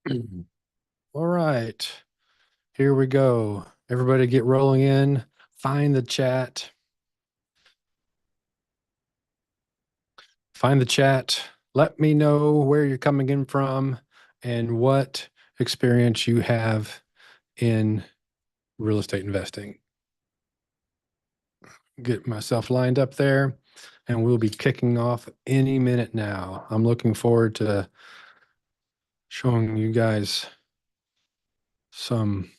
All right, here we go. Everybody get rolling in. Find the chat. Find the chat. Let me know where you're coming in from and what experience you have in real estate investing. Get myself lined up there, and we'll be kicking off any minute now. I'm looking forward to showing you guys some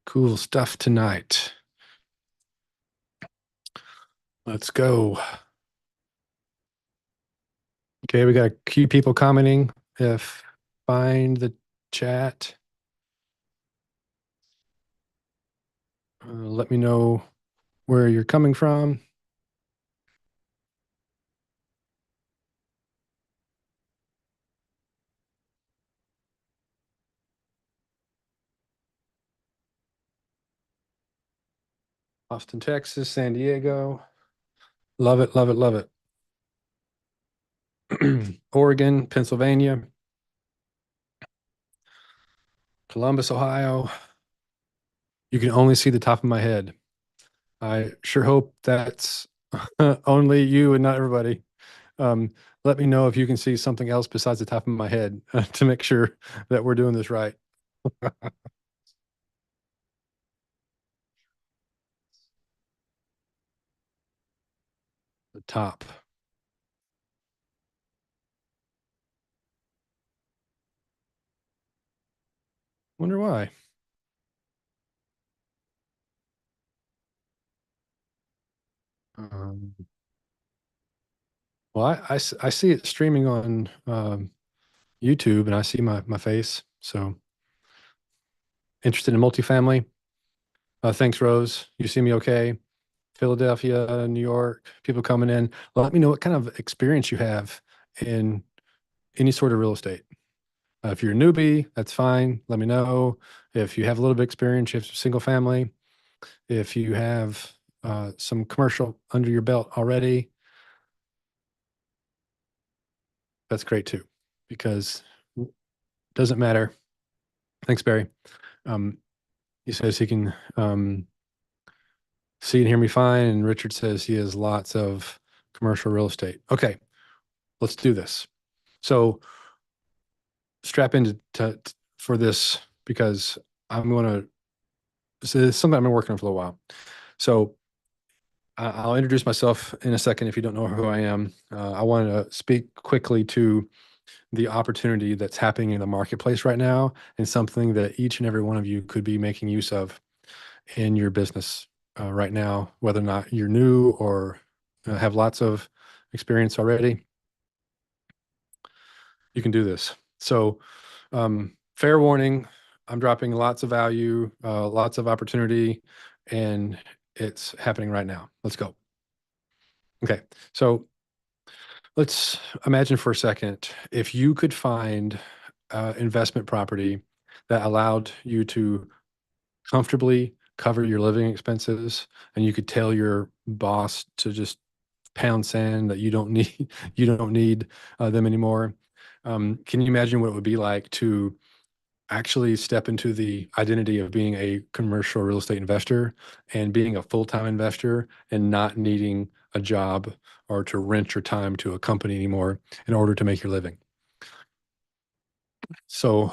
cool stuff tonight. Let's go. Okay, we got a few people commenting. If find the chat, let me know where you're coming from. Austin, Texas, San Diego. Love it, love it, love it. Oregon, Pennsylvania, Columbus, Ohio. You can only see the top of my head. I sure hope that's only you and not everybody. Um, Let me know if you can see something else besides the top of my head to make sure that we're doing this right. The top. Wonder why. Um, well, I see it streaming on YouTube and I see my face. So interested in multifamily. Thanks, Rose. You see me okay? Philadelphia, New York, people coming in. Let me know what kind of experience you have in any sort of real estate. If you're a newbie, that's fine. Let me know. If you have a little bit of experience, you have some single family. If you have some commercial under your belt already, that's great too, because it doesn't matter. Thanks, Barry. Um, he says he can see and hear me fine. And Richard says he has lots of commercial real estate. Okay, let's do this. So strap in for this because I'm going to, this is something I've been working on for a while. So I'll introduce myself in a second if you don't know who I am. I want to speak quickly to the opportunity that's happening in the marketplace right now and something that each and every one of you could be making use of in your business right now, whether or not you're new or have lots of experience already. You can do this. So, fair warning, I'm dropping lots of value, lots of opportunity, and it's happening right now. Let's go. Okay. So let's imagine for a second if you could find investment property that allowed you to comfortably cover your living expenses and you could tell your boss to just pound sand that you don't need you don't need them anymore. Can you imagine what it would be like to actually step into the identity of being a commercial real estate investor and being a full-time investor and not needing a job or to rent your time to a company anymore in order to make your living? So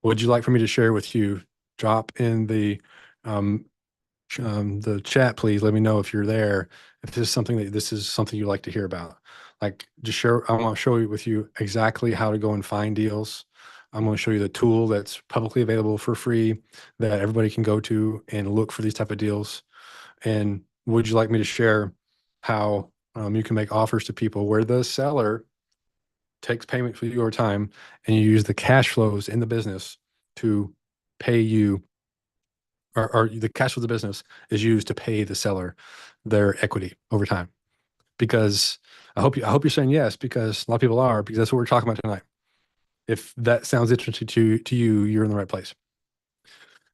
would you like for me to share with you? Drop in um, the chat, please. Let me know if you're there. If this is something you'd like to hear about. Like just share, I want to show you with you exactly how to go and find deals. I'm going to show you the tool that's publicly available for free that everybody can go to and look for these type of deals. And would you like me to share how you can make offers to people where the seller takes payment for your time and you use the cash flows in the business to pay you, or the cash flow of the business is used to pay the seller their equity over time? Because I hope you're saying yes, because a lot of people are, because that's what we're talking about tonight. If that sounds interesting to you, you're in the right place.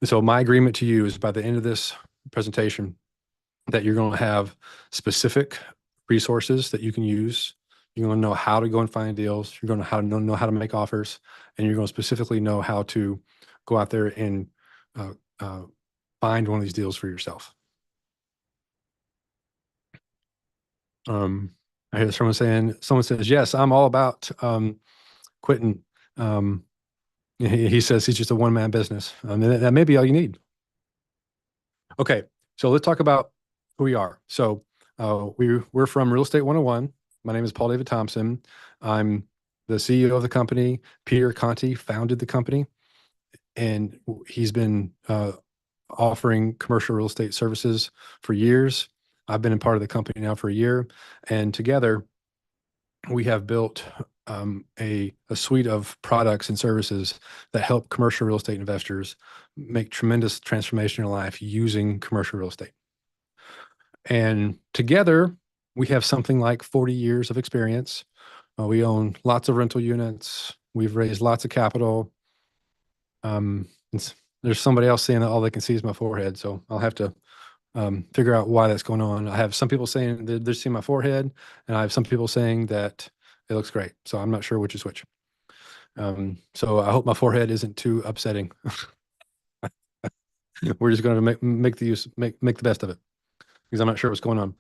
And so my agreement to you is by the end of this presentation that you're going to have specific resources that you can use. You're going to know how to go and find deals. You're going to know how to make offers, and you're going to specifically know how to go out there and uh, uh, find one of these deals for yourself. I hear someone says, yes, I'm all about quitting. Um, he says he's just a one-man business. That may be all you need. Okay, so let's talk about who we are. So we're from Real Estate 101. My name is Paul David Thompson. I'm the CEO of the company. Peter Conti founded the company, and he's been offering commercial real estate services for years. I've been a part of the company now for a year, and together we have built a suite of products and services that help commercial real estate investors make tremendous transformation in their life using commercial real estate. And together, we have something like 40 years of experience. We own lots of rental units. We've raised lots of capital. Um, there's somebody else saying that all they can see is my forehead, so I'll have to figure out why that's going on. I have some people saying they're seeing my forehead, and I have some people saying that it looks great. So I'm not sure which is which. So I hope my forehead isn't too upsetting. We're just going to make the best of it because I'm not sure what's going on.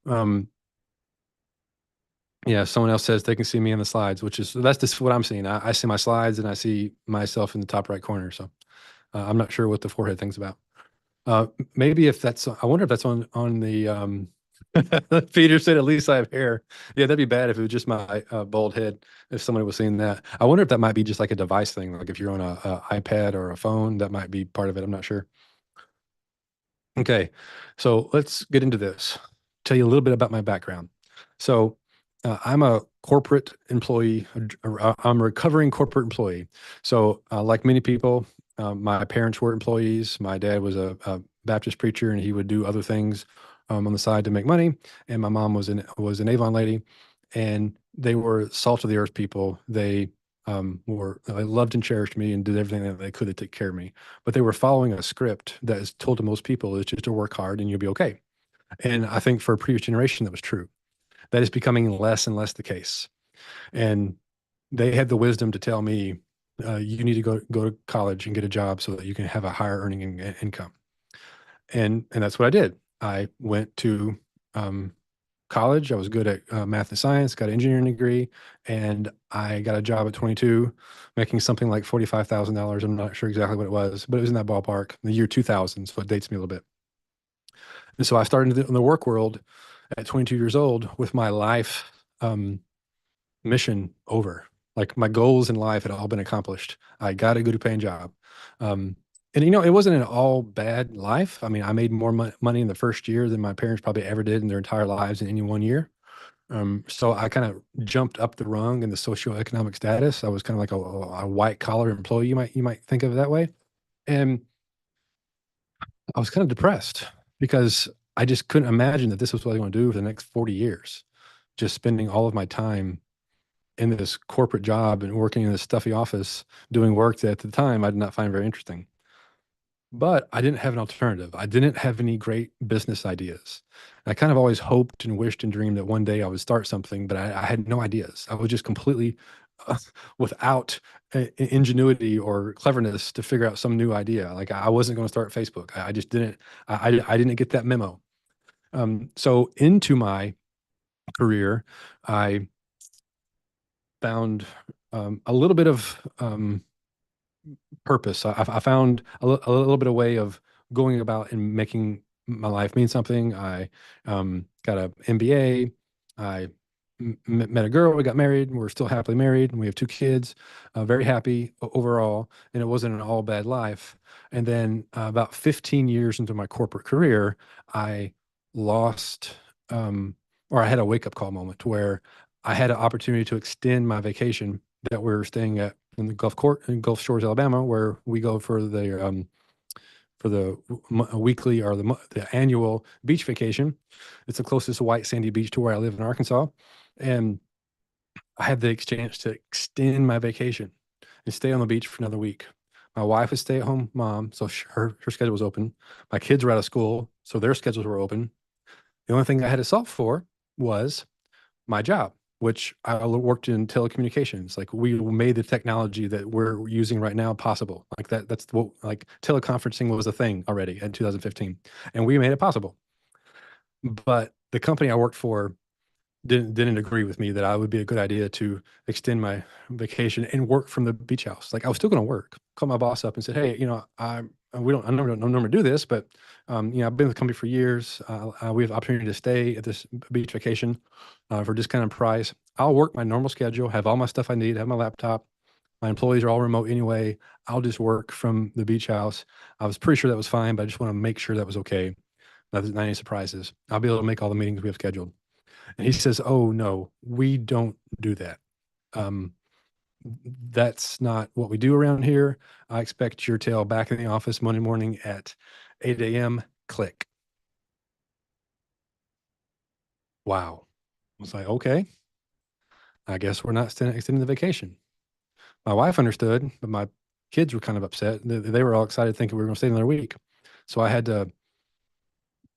Um, yeah, someone else says they can see me in the slides, which is that's just what I'm seeing. I see my slides and I see myself in the top right corner. So I'm not sure what the forehead thing's about. Maybe if that's, I wonder if that's on the Peter said, at least I have hair. Yeah, that'd be bad if it was just my bald head, if somebody was seeing that. I wonder if that might be just like a device thing, like if you're on a iPad or a phone, that might be part of it. I'm not sure. Okay, so let's get into this. Tell you a little bit about my background. So I'm a corporate employee. I'm a recovering corporate employee. So like many people, my parents were employees. My dad was a Baptist preacher, and he would do other things on the side to make money. And my mom was an Avon lady, and they were salt of the earth people. They loved and cherished me and did everything that they could to take care of me. But they were following a script that is told to most people is just to work hard and you'll be okay. And I think for a previous generation that was true. That is becoming less and less the case. And they had the wisdom to tell me, you need to go to college and get a job so that you can have a higher earning income. And that's what I did. I went to college. I was good at math and science, got an engineering degree, and I got a job at 22, making something like $45,000. I'm not sure exactly what it was, but it was in that ballpark, in the year 2000. So it dates me a little bit. And so I started in the work world at 22 years old with my life mission over. Like my goals in life had all been accomplished. I got a good paying job. Um, and it wasn't an all bad life. I mean, I made more money in the first year than my parents probably ever did in their entire lives in any one year. So I kind of jumped up the rung in the socioeconomic status. I was kind of like a white collar employee, you might think of it that way. And I was kind of depressed because I just couldn't imagine that this was what I want to do for the next 40 years, just spending all of my time in this corporate job and working in this stuffy office doing work that at the time I did not find very interesting. But I didn't have an alternative. I didn't have any great business ideas. I kind of always hoped and wished and dreamed that one day I would start something, but I had no ideas. I was just completely uh, without ingenuity or cleverness to figure out some new idea. Like I wasn't going to start Facebook. I just didn't. I didn't get that memo. So into my career, I found a little bit of purpose. I found a little bit of way of going about and making my life mean something. I got an MBA. I met a girl. We got married. We're still happily married, and we have two kids. Very happy overall, and it wasn't an all bad life. And then about 15 years into my corporate career, I lost, or I had a wake up call moment where I had an opportunity to extend my vacation that we are staying at in the Gulf Shores, Alabama, where we go for the weekly or the annual beach vacation. It's the closest white sandy beach to where I live in Arkansas, and I had the chance to extend my vacation and stay on the beach for another week. My wife is stay-at-home mom, so her schedule was open. My kids were out of school, so their schedules were open. The only thing I had to solve for was my job. which I worked in telecommunications. Like we made the technology that we're using right now possible. Like that's what like teleconferencing was a thing already in 2015, and we made it possible. But the company I worked for didn't agree with me that I would be a good idea to extend my vacation and work from the beach house. Like I was still going to work. Called my boss up and said, "Hey, I don't normally do this, but I've been with the company for years. We have the opportunity to stay at this beach vacation for this kind of price. I'll work my normal schedule, have all my stuff I need, have my laptop. My employees are all remote anyway. I'll just work from the beach house." I was pretty sure that was fine, but I just want to make sure that was okay. Not any surprises. I'll be able to make all the meetings we have scheduled. And he says, "Oh no, we don't do that. Um, that's not what we do around here. I expect your tail back in the office Monday morning at 8 a.m. Click." Wow. I was like, okay, I guess we're not extending the vacation. My wife understood, but my kids were kind of upset. They were all excited thinking we were going to stay another week. So I had to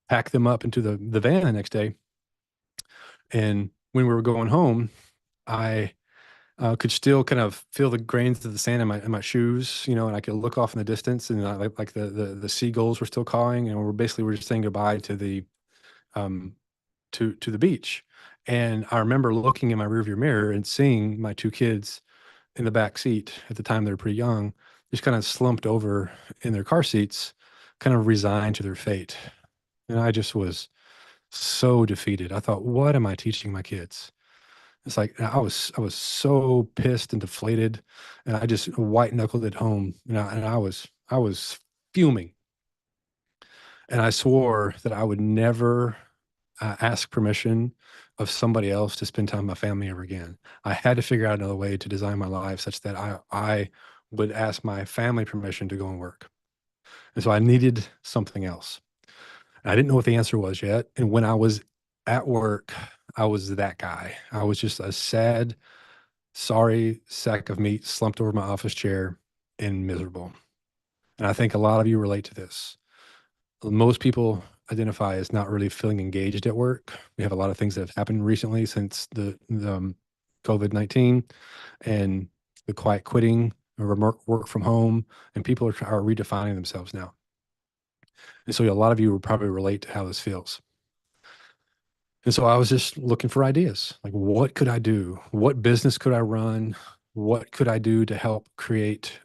pack them up into the van the next day. And when we were going home, I could still kind of feel the grains of the sand in my shoes, and I could look off in the distance, and like the seagulls were still calling, and we're just saying goodbye to the um to the beach. And I remember looking in my rearview mirror and seeing my two kids in the back seat. At the time, they were pretty young, just kind of slumped over in their car seats, kind of resigned to their fate. And I just was so defeated. I thought, what am I teaching my kids? It's like I was so pissed and deflated, and I just white knuckled it home. And I was fuming, and I swore that I would never ask permission of somebody else to spend time with my family ever again. I had to figure out another way to design my life such that I would ask my family permission to go and work. And so I needed something else. I didn't know what the answer was yet. And when I was at work, I was that guy. I was just a sad, sorry sack of meat slumped over my office chair and miserable. And I think a lot of you relate to this. Most people identify as not really feeling engaged at work. We have a lot of things that have happened recently since the COVID-19 and the quiet quitting, the remote work from home, and people are redefining themselves now. And so a lot of you will probably relate to how this feels. And so I was just looking for ideas. Like, what could I do? What business could I run? What could I do to help create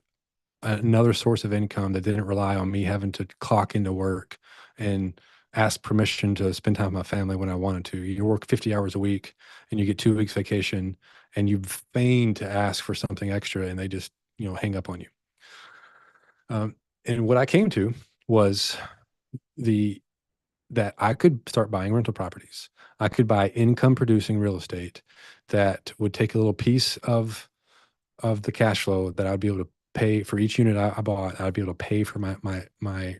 another source of income that didn't rely on me having to clock into work and ask permission to spend time with my family when I wanted to? You work 50 hours a week and you get 2 weeks vacation, and you feign to ask for something extra, and they just, hang up on you. And what I came to was the that I could start buying rental properties. I could buy income producing real estate that would take a little piece of the cash flow that I'd be able to pay for each unit I bought. I'd be able to pay for my my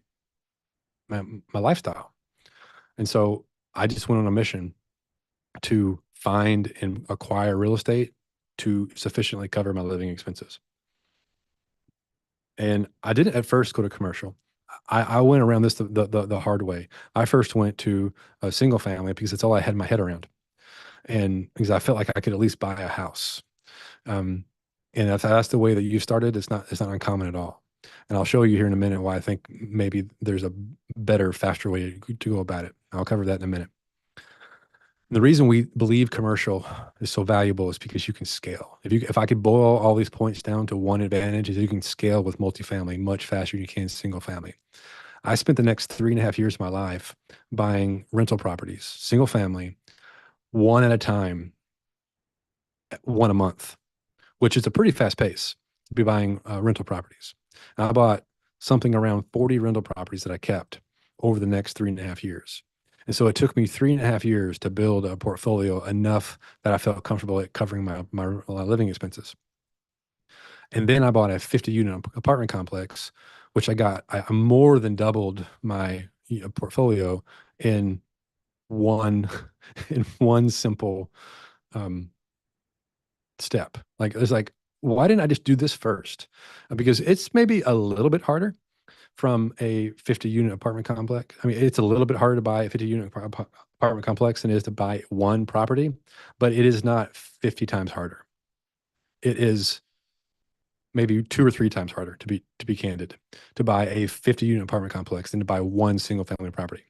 lifestyle. And so I just went on a mission to find and acquire real estate to sufficiently cover my living expenses. And I didn't at first go to commercial. I went around this the hard way. I first went to a single family because it's all I had my head around, and because I felt like I could at least buy a house. Um, and if that's the way that you started, it's not uncommon at all. And I'll show you here in a minute why I think maybe there's a better, faster way to go about it. I'll cover that in a minute. The reason we believe commercial is so valuable is because you can scale. If I could boil all these points down to one advantage, is you can scale with multifamily much faster than you can single family. I spent the next 3.5 years of my life buying rental properties, single family, one at a time, one a month, which is a pretty fast pace to be buying rental properties. And I bought something around 40 rental properties that I kept over the next 3.5 years. And so it took me 3.5 years to build a portfolio enough that I felt comfortable at covering my living expenses. And then I bought a 50 unit apartment complex, which I more than doubled my portfolio in one, in one simple um, step. Like, it's like, why didn't I just do this first? Because it's maybe a little bit harder from a 50 unit apartment complex. I mean, it's a little bit harder to buy a 50 unit apartment complex than it is to buy one property, but it is not 50 times harder. It is maybe 2 or 3 times harder, to be candid, to buy a 50-unit apartment complex than to buy one single family property.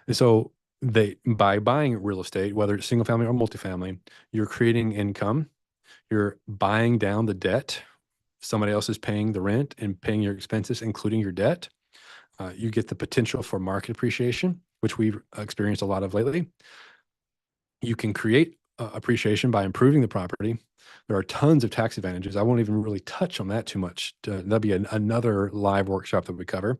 And so they by buying real estate, whether it's single family or multifamily, you're creating income, you're buying down the debt. Somebody else is paying the rent and paying your expenses, including your debt. You get the potential for market appreciation, which we've experienced a lot of lately. You can create appreciation by improving the property. There are tons of tax advantages. I won't even really touch on that too much. That'll be another live workshop that we cover.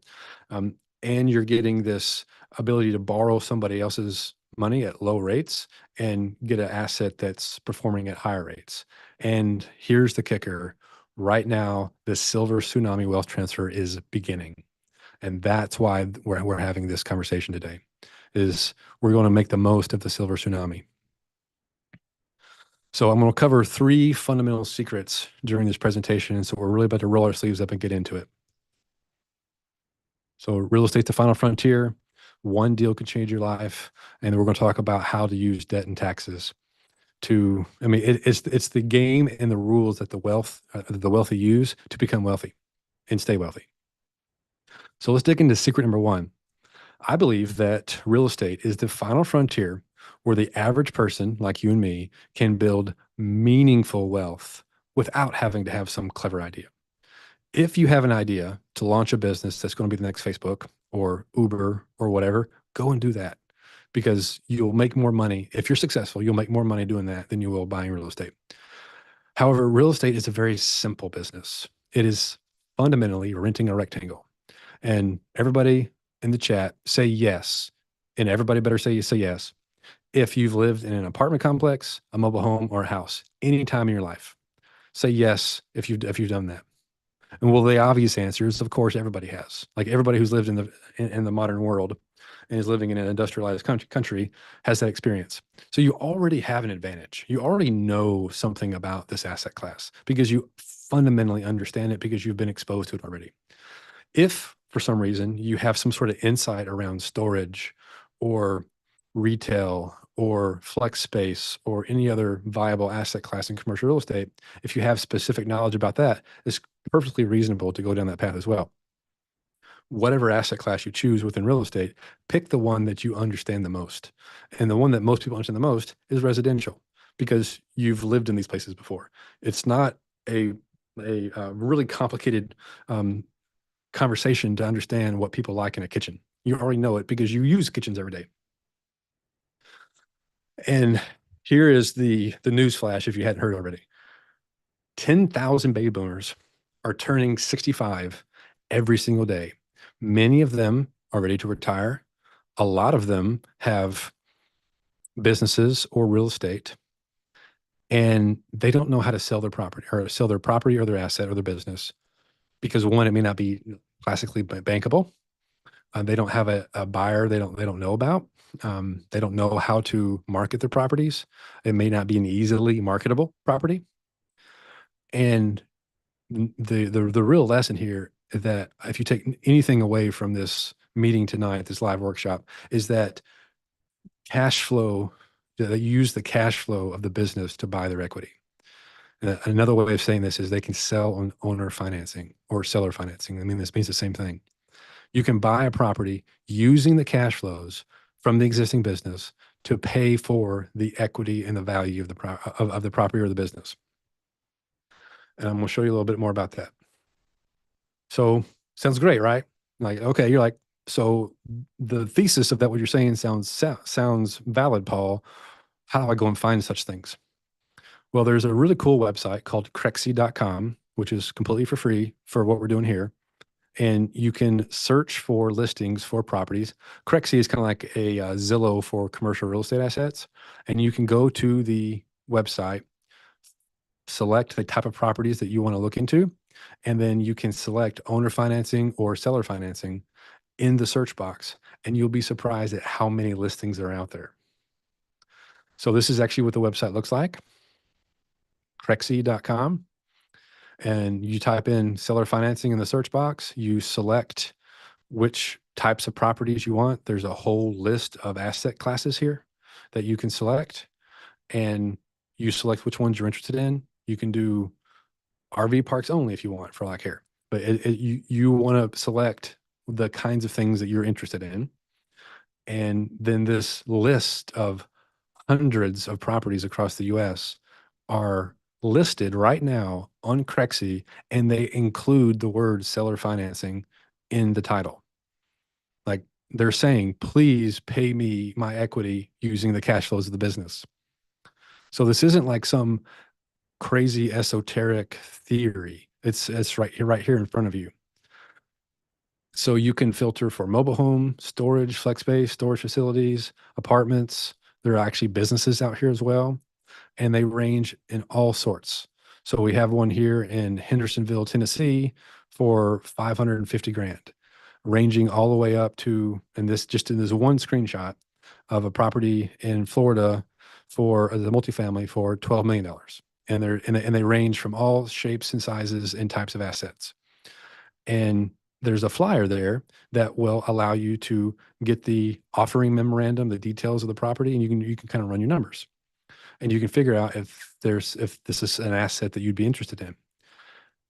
And you're getting this ability to borrow somebody else's money at low rates and get an asset that's performing at higher rates. And here's the kicker. Right now, the silver tsunami wealth transfer is beginning. And that's why we're having this conversation today, is we're going to make the most of the silver tsunami. So I'm going to cover 3 fundamental secrets during this presentation. And so we're really about to roll our sleeves up and get into it. So real estate's the final frontier. One deal could change your life. And we're going to talk about how to use debt and taxes to, I mean, it's the game and the rules that the wealthy use to become wealthy and stay wealthy. So let's dig into secret number 1. I believe that real estate is the final frontier where the average person like you and me can build meaningful wealth without having to have some clever idea. If you have an idea to launch a business that's going to be the next Facebook or Uber or whatever, go and do that, because you'll make more money. If you're successful, you'll make more money doing that than you will buying real estate. However, real estate is a very simple business. It is fundamentally renting a rectangle. And everybody in the chat say yes. And everybody better say yes if you've lived in an apartment complex, a mobile home, or a house any time in your life. Say yes if you've done that. And well, the obvious answer is, of course, everybody has. Like everybody who's lived in the modern world and is living in an industrialized country has that experience. So you already have an advantage. You already know something about this asset class because you fundamentally understand it, because you've been exposed to it already. If for some reason you have some sort of insight around storage or retail or flex space or any other viable asset class in commercial real estate, if you have specific knowledge about that, it's perfectly reasonable to go down that path as well. Whatever asset class you choose within real estate, pick the one that you understand the most. And the one that most people understand the most is residential, because you've lived in these places before. It's not a really complicated conversation to understand what people like in a kitchen. You already know it because you use kitchens every day. And here is the news flash if you hadn't heard already. 10,000 baby boomers are turning 65 every single day. Many of them are ready to retire. A lot of them have businesses or real estate, and they don't know how to sell their property or their asset or their business, because one, it may not be classically bankable. They don't have a buyer they don't know about. They don't know how to market their properties. It may not be an easily marketable property. And the real lesson here is that if you take anything away from this meeting tonight, this live workshop, is that cash flow, they use the cash flow of the business to buy their equity. Another way of saying this is they can sell on owner financing or seller financing. I mean, this means the same thing. You can buy a property using the cash flows from the existing business to pay for the equity and the value of the property or the business. And I'm going to show you a little bit more about that. So sounds great, right? Like, okay, you're like, so the thesis of that, what you're saying sounds valid, Paul. How do I go and find such things? Well, there's a really cool website called Crexy.com, which is completely for free for what we're doing here. And you can search for listings for properties. Crexy is kind of like a Zillow for commercial real estate assets. And you can go to the website, select the type of properties that you want to look into, and then you can select owner financing or seller financing in the search box. And you'll be surprised at how many listings are out there. So this is actually what the website looks like, Crexy.com. And you type in seller financing in the search box, you select which types of properties you want. There's a whole list of asset classes here that you can select, and you select which ones you're interested in. You can do RV parks only if you want for like here, but you want to select the kinds of things that you're interested in. And then this list of hundreds of properties across the US are listed right now on Crexy, and they include the word seller financing in the title. Like they're saying, please pay me my equity using the cash flows of the business. So this isn't like some crazy esoteric theory. It's right here in front of you. So you can filter for mobile home, storage, flex space, storage facilities, apartments. There are actually businesses out here as well, and they range in all sorts. So we have one here in Hendersonville, Tennessee for 550 grand, ranging all the way up to, and this just in this one screenshot of a property in Florida for the multifamily for $12 million. And they range from all shapes and sizes and types of assets. And there's a flyer there that will allow you to get the offering memorandum, the details of the property, and you can kind of run your numbers, and you can figure out if this is an asset that you'd be interested in.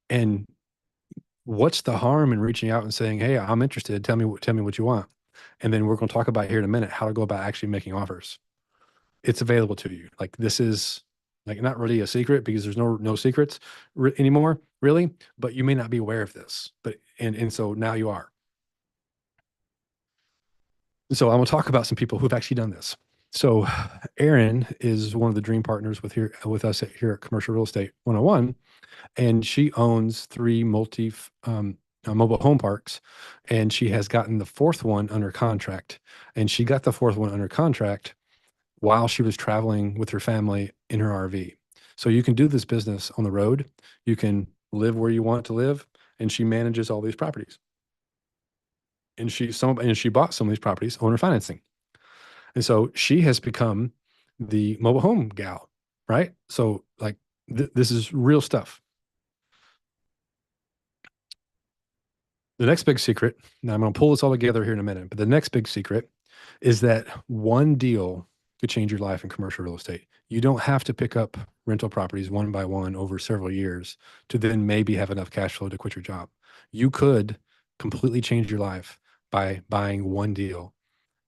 And what's the harm in reaching out and saying, "Hey, I'm interested. Tell me what you want," and then we're going to talk about here in a minute how to go about actually making offers. It's available to you. Like this is like not really a secret because there's no secrets anymore, really. But you may not be aware of this. And so now you are. So I'm going to talk about some people who've actually done this. So Erin is one of the dream partners with us here at Commercial Real Estate 101, and she owns three mobile home parks, and she has gotten the fourth one under contract. And she got the fourth one under contract while she was traveling with her family in her RV. So you can do this business on the road. You can live where you want to live, and she manages all these properties. And she bought some of these properties owner financing. And so she has become the mobile home gal, right? So like this is real stuff. The next big secret, now I'm going to pull this all together here in a minute, but the next big secret is that one deal could change your life in commercial real estate. You don't have to pick up rental properties one by one over several years to then maybe have enough cash flow to quit your job. You could completely change your life by buying one deal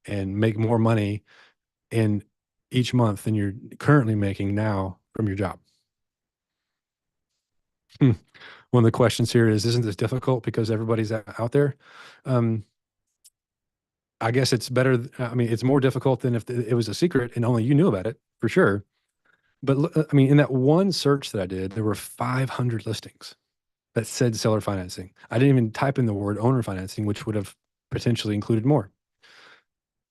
and make more money in each month than you're currently making now from your job. Hmm. One of the questions here is, isn't this difficult because everybody's out there? Um, I guess it's better. I mean, it's more difficult than if it was a secret and only you knew about it, for sure. But I mean, in that one search that I did, there were 500 listings that said seller financing. I didn't even type in the word owner financing, which would have potentially included more.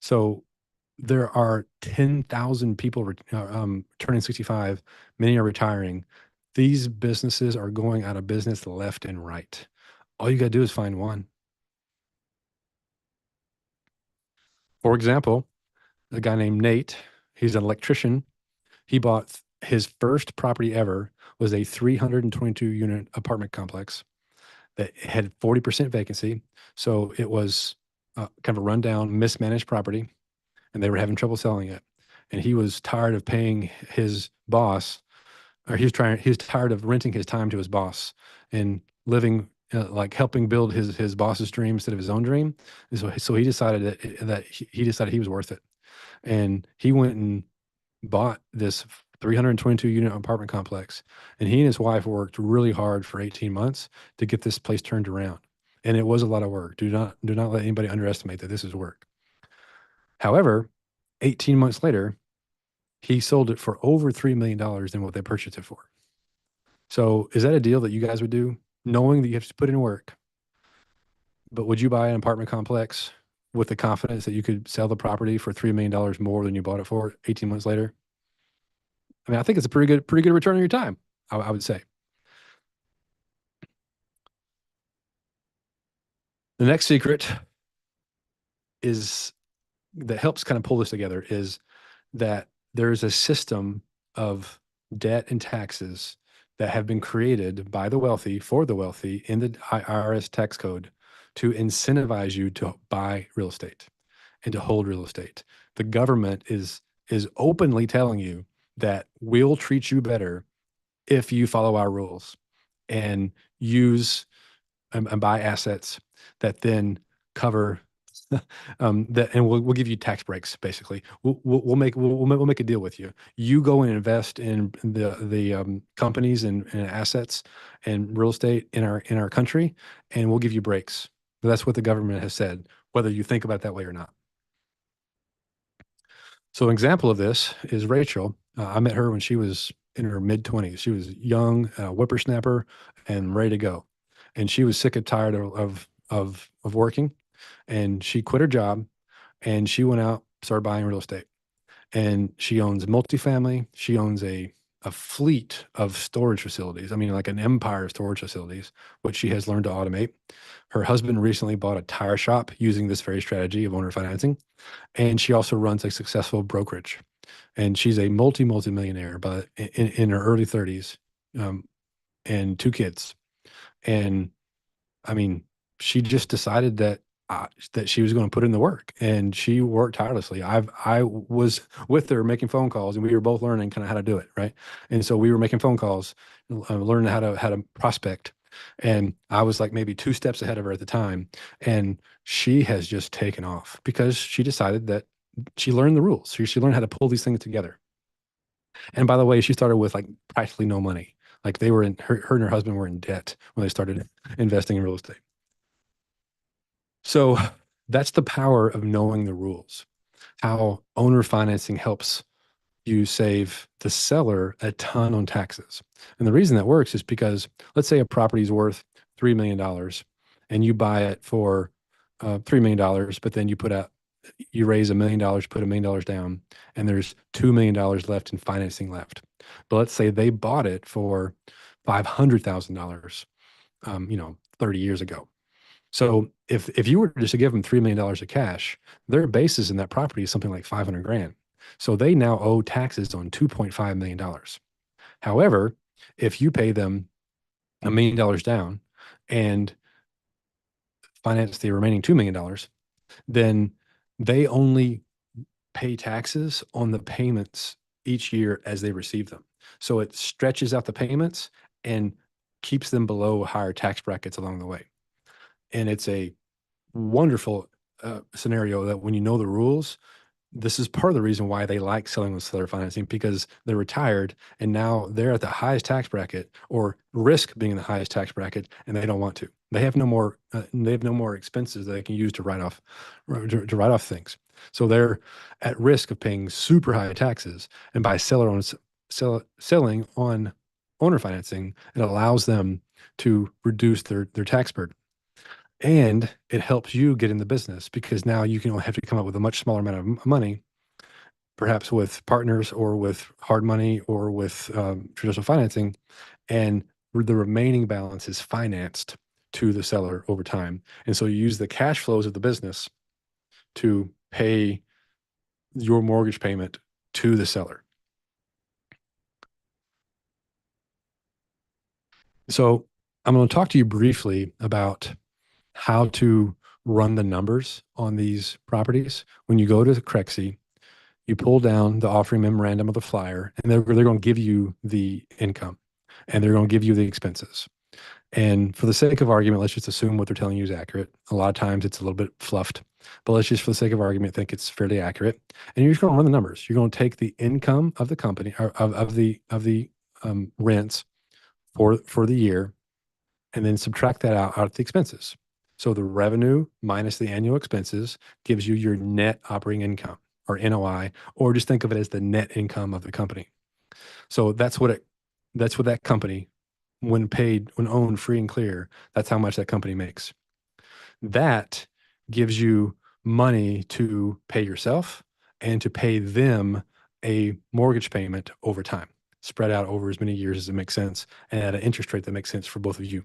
So there are 10,000 people turning 65. Many are retiring. These businesses are going out of business left and right. All you got to do is find one. For example, a guy named Nate, he's an electrician. He bought his first property ever was a 322 unit apartment complex that had 40% vacancy. So it was kind of a rundown, mismanaged property, and they were having trouble selling it. And he was tired of paying his boss, or he was tired of renting his time to his boss and living like helping build his boss's dream instead of his own dream. And so he decided that he decided he was worth it, and he went and bought this 322 unit apartment complex, and he and his wife worked really hard for 18 months to get this place turned around. And it was a lot of work. Do not let anybody underestimate that this is work. However, 18 months later, he sold it for over $3 million than what they purchased it for. So is that a deal that you guys would do, knowing that you have to put in work? But would you buy an apartment complex with the confidence that you could sell the property for $3 million more than you bought it for 18 months later? I mean, I think it's a pretty good return on your time, I would say. The next secret is that helps kind of pull this together is that there's a system of debt and taxes that have been created by the wealthy for the wealthy in the IRS tax code to incentivize you to buy real estate and to hold real estate. The government is openly telling you that we'll treat you better if you follow our rules and use and buy assets that then cover that, and we'll give you tax breaks. Basically, we'll make a deal with you. You go and invest in the companies and assets and real estate in our country, and we'll give you breaks. That's what the government has said, whether you think about it that way or not. So an example of this is Rachel. I met her when she was in her mid 20s. She was young, whippersnapper, and ready to go. And she was sick and tired of working, and she quit her job and she went out, started buying real estate. And she owns multifamily. She owns a fleet of storage facilities. I mean, like an empire of storage facilities, which she has learned to automate. Her husband recently bought a tire shop using this very strategy of owner financing. And she also runs a successful brokerage. And she's a multi-millionaire, but in her early 30s, um, and two kids. And I mean, she just decided that she was going to put in the work, and she worked tirelessly. I was with her making phone calls, and we were both learning kind of how to do it, right? And so we were making phone calls, learning how to prospect. And I was like maybe two steps ahead of her at the time, and she has just taken off because she decided that she learned the rules. She learned how to pull these things together. And by the way, she started with like practically no money. Like they were in her and her husband were in debt when they started investing in real estate. So that's the power of knowing the rules, how owner financing helps you save the seller a ton on taxes. And the reason that works is because let's say a property is worth $3 million dollars and you buy it for $3 million, dollars, but then you raise $1 million, put $1 million down, and there's $2 million left in financing left. But let's say they bought it for $500,000, 30 years ago. So if you were just to give them $3 million of cash, their basis in that property is something like 500 grand. So they now owe taxes on $2.5 million. However, if you pay them $1 million down and finance the remaining $2 million, then they only pay taxes on the payments each year as they receive them. So it stretches out the payments and keeps them below higher tax brackets along the way. And it's a wonderful scenario that when you know the rules, this is part of the reason why they like selling with seller financing, because they're retired and now they're at the highest tax bracket or risk being in the highest tax bracket, and they don't want to. They have no more expenses that they can use to to write off things. So they're at risk of paying super high taxes. And by selling on owner financing, it allows them to reduce their tax burden. And it helps you get in the business because now you can only have to come up with a much smaller amount of money, perhaps with partners or with hard money or with traditional financing. And the remaining balance is financed to the seller over time. And so you use the cash flows of the business to pay your mortgage payment to the seller. So I'm going to talk to you briefly about how to run the numbers on these properties. When you go to the Crexy, you pull down the offering memorandum of the flyer, and they're going to give you the income and they're going to give you the expenses. And for the sake of argument, let's just assume what they're telling you is accurate. A lot of times it's a little bit fluffed, but let's just, for the sake of argument, think it's fairly accurate. And you're just going to run the numbers. You're going to take the income of the company or of the rents for the year, and then subtract that out of the expenses. So the revenue minus the annual expenses gives you your net operating income, or NOI, or just think of it as the net income of the company. So that's what that company, when owned free and clear, that's how much that company makes. That gives you money to pay yourself and to pay them a mortgage payment over time, spread out over as many years as it makes sense, and at an interest rate that makes sense for both of you.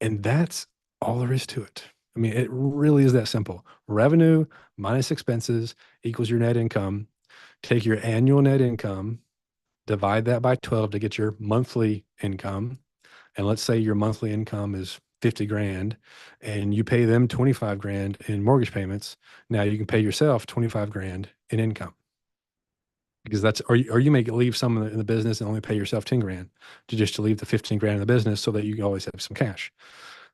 And that's all there is to it. I mean, it really is that simple. Revenue minus expenses equals your net income. Take your annual net income, divide that by 12 to get your monthly income. And let's say your monthly income is 50 grand and you pay them 25 grand in mortgage payments, now you can pay yourself 25 grand in income because that's, or you may leave some in the business and only pay yourself 10 grand to just to leave the 15 grand in the business so that you can always have some cash.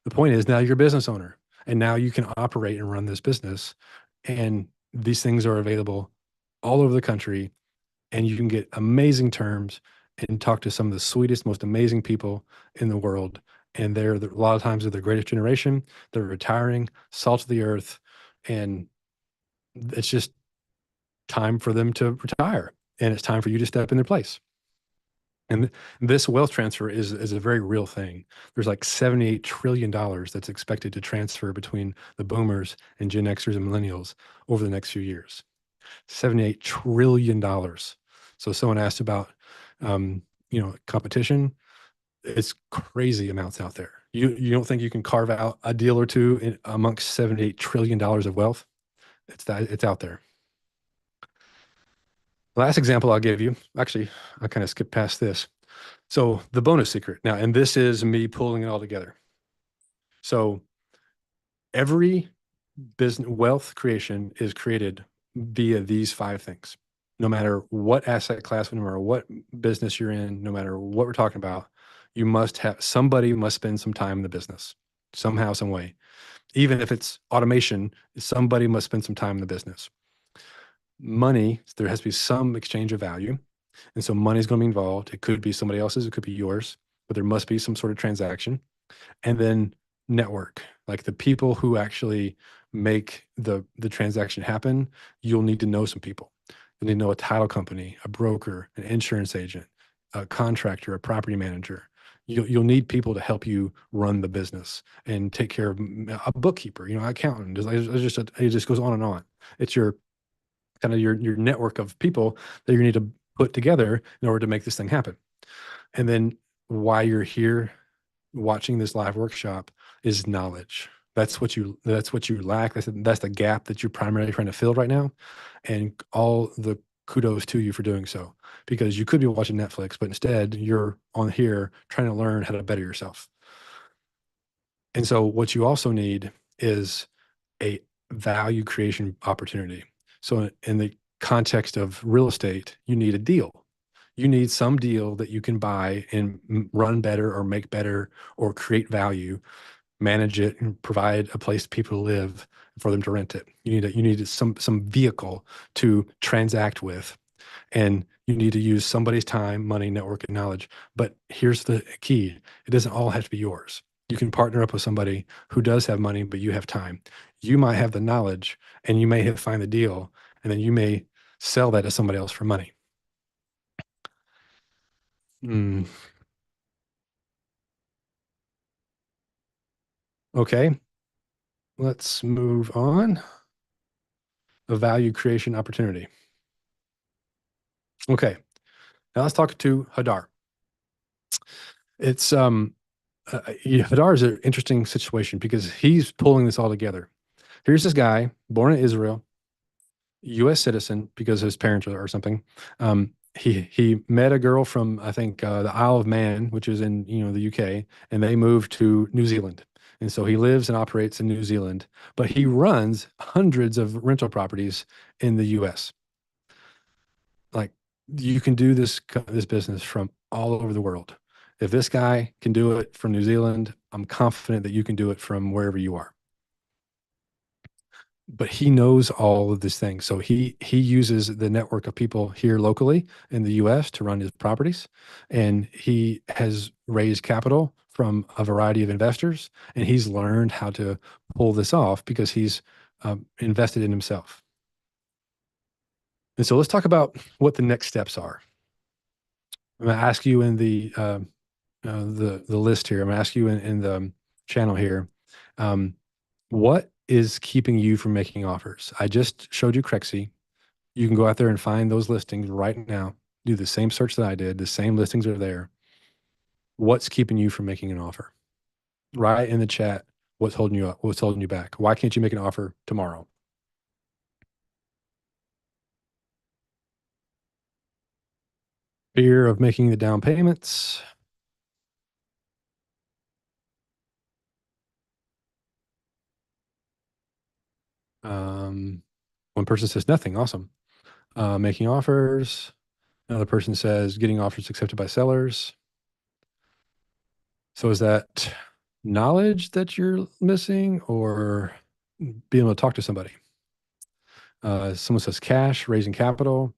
The point is now you're a business owner and now you can operate and run this business. And these things are available all over the country and you can get amazing terms and talk to some of the sweetest, most amazing people in the world. And a lot of times they're the greatest generation. They're retiring, salt of the earth, and it's just time for them to retire. And it's time for you to step in their place. And this wealth transfer is a very real thing. There's like $78 trillion that's expected to transfer between the boomers and Gen Xers and millennials over the next few years. $78 trillion. So someone asked about, competition. It's crazy amounts out there. You don't think you can carve out a deal or two amongst $78 trillion of wealth? It's out there. Last example I'll give you. Actually, I kind of skipped past this. So the bonus secret now, and this is me pulling it all together. So every business wealth creation is created via these five things. No matter what asset class, no matter what business you're in, no matter what we're talking about, somebody must spend some time in the business somehow, some way. Even if it's automation, somebody must spend some time in the business. Money, there has to be some exchange of value. And so money is going to be involved. It could be somebody else's, it could be yours, but there must be some sort of transaction. And then network, like the people who actually make the transaction happen, you'll need to know some people. You'll need to know a title company, a broker, an insurance agent, a contractor, a property manager. You'll need people to help you run the business and take care of a bookkeeper, accountant. It just goes on and on. It's your kind of your network of people that you need to put together in order to make this thing happen. And then why you're here watching this live workshop is knowledge. That's what you lack. That's the gap that you're primarily trying to fill right now. And all the kudos to you for doing so, because you could be watching Netflix, but instead you're on here trying to learn how to better yourself. And so what you also need is a value creation opportunity. So in the context of real estate, you need a deal. You need some deal that you can buy and run better or make better or create value, manage it and provide a place for people to live for them to rent it. You need some vehicle to transact with, and you need to use somebody's time, money, network, and knowledge. But here's the key: it doesn't all have to be yours. You can partner up with somebody who does have money, but you have time. You might have the knowledge, and you may have find the deal, and then you may sell that to somebody else for money. Hmm. Okay, let's move on. A value creation opportunity. Okay, now let's talk to Hadar. It's Hadar is an interesting situation because he's pulling this all together. Here's this guy born in Israel, U.S. citizen because his parents or something. He met a girl from I think the Isle of Man, which is in the UK, and they moved to New Zealand. And so he lives and operates in New Zealand, but he runs hundreds of rental properties in the U.S. Like you can do this business from all over the world. If this guy can do it from New Zealand, I'm confident that you can do it from wherever you are. But he knows all of these things. So he uses the network of people here locally in the US to run his properties. And he has raised capital from a variety of investors. And he's learned how to pull this off because he's invested in himself. And so let's talk about what the next steps are. I'm going to ask you in the list here. I'm going to ask you in the channel here. What is keeping you from making offers? I just showed you Crexy. You can go out there and find those listings right now. Do the same search that I did. The same listings are there. What's keeping you from making an offer? Write in the chat what's holding you up, what's holding you back. Why can't you make an offer tomorrow? Fear of making the down payments. Um, one person says nothing. Awesome. Making offers. Another person says getting offers accepted by sellers. So is that knowledge that you're missing or being able to talk to somebody? Someone says cash, raising capital.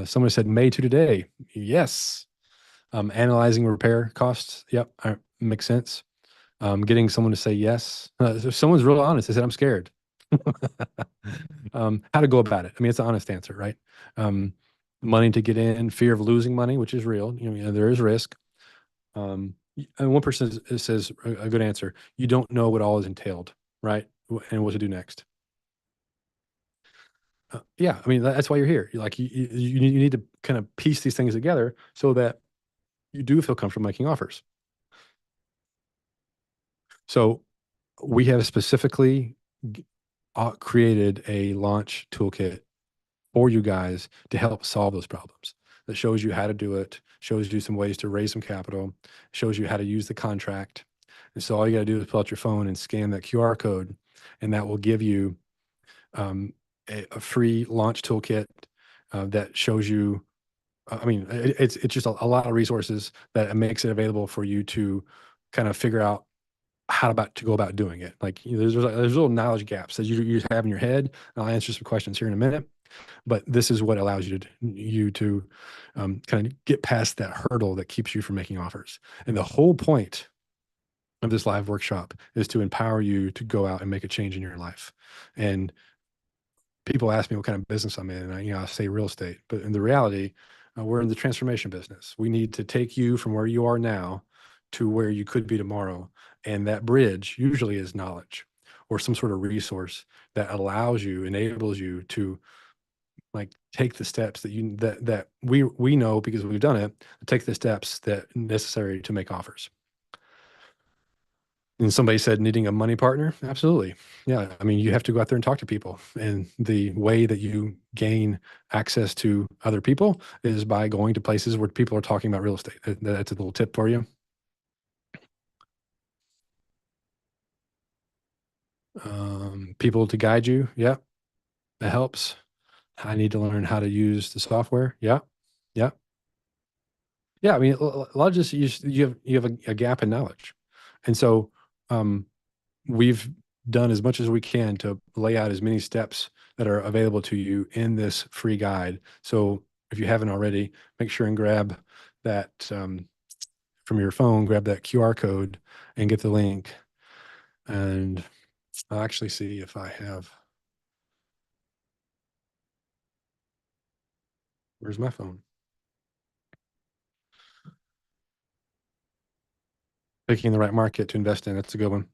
Someone said May to today. Yes. Analyzing repair costs. Yep. Makes sense. Getting someone to say yes. If someone's real honest, they said, I'm scared. How to go about it. I mean, it's an honest answer, right? Um, money to get in, fear of losing money, which is real. You know, there is risk. And one person says a good answer. You don't know what all is entailed, right? And what to do next. Yeah, I mean that's why you're here. Like you need to kind of piece these things together so that you do feel comfortable making offers. So we have specifically created a launch toolkit for you guys to help solve those problems. That shows you how to do it, shows you some ways to raise some capital, shows you how to use the contract. And so all you got to do is pull out your phone and scan that QR code, and that will give you um, a free launch toolkit that shows you. I mean, it's just a lot of resources that makes it available for you to kind of figure out how about to go about doing it. Like there's little knowledge gaps that you have in your head. And I'll answer some questions here in a minute, but this is what allows you to kind of get past that hurdle that keeps you from making offers. And the whole point of this live workshop is to empower you to go out and make a change in your life. And people ask me what kind of business I'm in, and I say real estate. But in the reality, we're in the transformation business. We need to take you from where you are now to where you could be tomorrow. And that bridge usually is knowledge or some sort of resource that allows you, enables you to like take the steps that we know because we've done it, take the steps that necessary to make offers. And somebody said needing a money partner. Absolutely. Yeah. I mean, you have to go out there and talk to people. And the way that you gain access to other people is by going to places where people are talking about real estate. That's a little tip for you. People to guide you. Yeah. That helps. I need to learn how to use the software. Yeah. Yeah. Yeah. I mean, a lot of just you have a gap in knowledge. And so, um, we've done as much as we can to lay out as many steps that are available to you in this free guide. So if you haven't already, make sure and grab that from your phone, grab that QR code and get the link. And I'll actually see if I have, where's my phone? Picking the right market to invest in. That's a good one.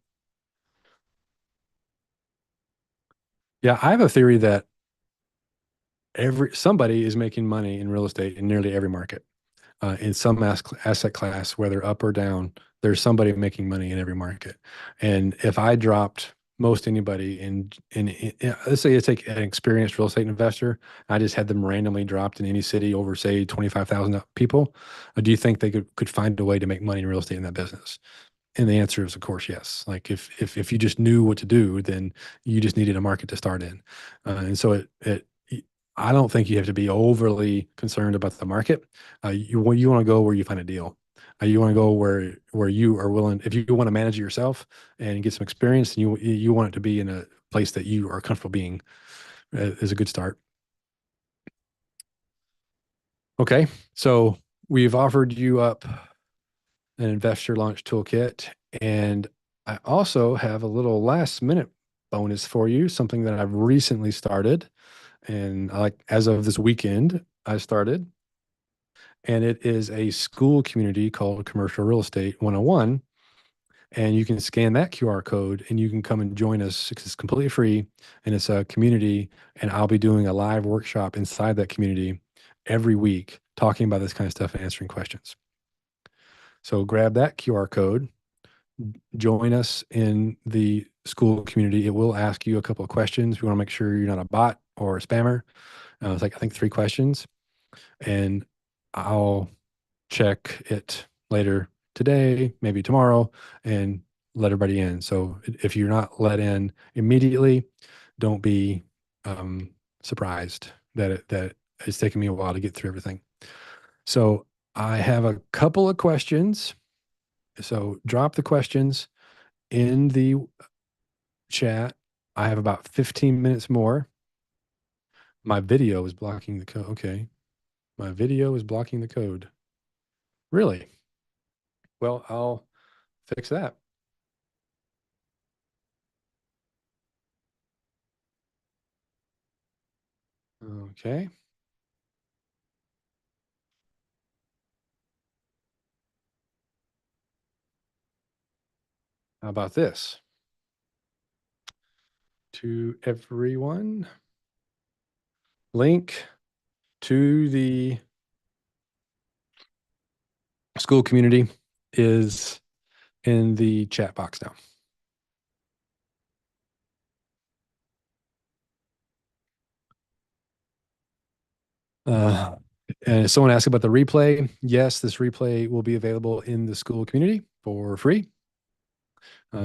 Yeah, I have a theory that somebody is making money in real estate in nearly every market. In some asset class, whether up or down, there's somebody making money in every market. And if I dropped most anybody let's say you take an experienced real estate investor, I just had them randomly dropped in any city over say 25,000 people, do you think they could find a way to make money in real estate in that business? And the answer is, of course, yes. Like if you just knew what to do, then you just needed a market to start in. And so I don't think you have to be overly concerned about the market. You want to go where you find a deal. You want to go where you are willing. If you want to manage it yourself and get some experience, and you want it to be in a place that you are comfortable being, is a good start. Okay, so we've offered you up an investor launch toolkit. And I also have a little last minute bonus for you, something that I've recently started. And as of this weekend, I started, and it is a school community called Commercial Real Estate 101. And you can scan that QR code and you can come and join us. It's completely free and it's a community. And I'll be doing a live workshop inside that community every week talking about this kind of stuff and answering questions. So grab that QR code, join us in the school community. It will ask you a couple of questions. We want to make sure you're not a bot or a spammer. It's like, I think 3 questions, and I'll check it later today, maybe tomorrow, and let everybody in. So if you're not let in immediately, don't be surprised that it's taken me a while to get through everything. So I have a couple of questions. So drop the questions in the chat. I have about 15 minutes more. My video is blocking the code. Okay. My video is blocking the code. Really? Well, I'll fix that. Okay. How about this? To everyone, link to the school community is in the chat box now. Uh, and someone asked about the replay. Yes, this replay will be available in the school community for free.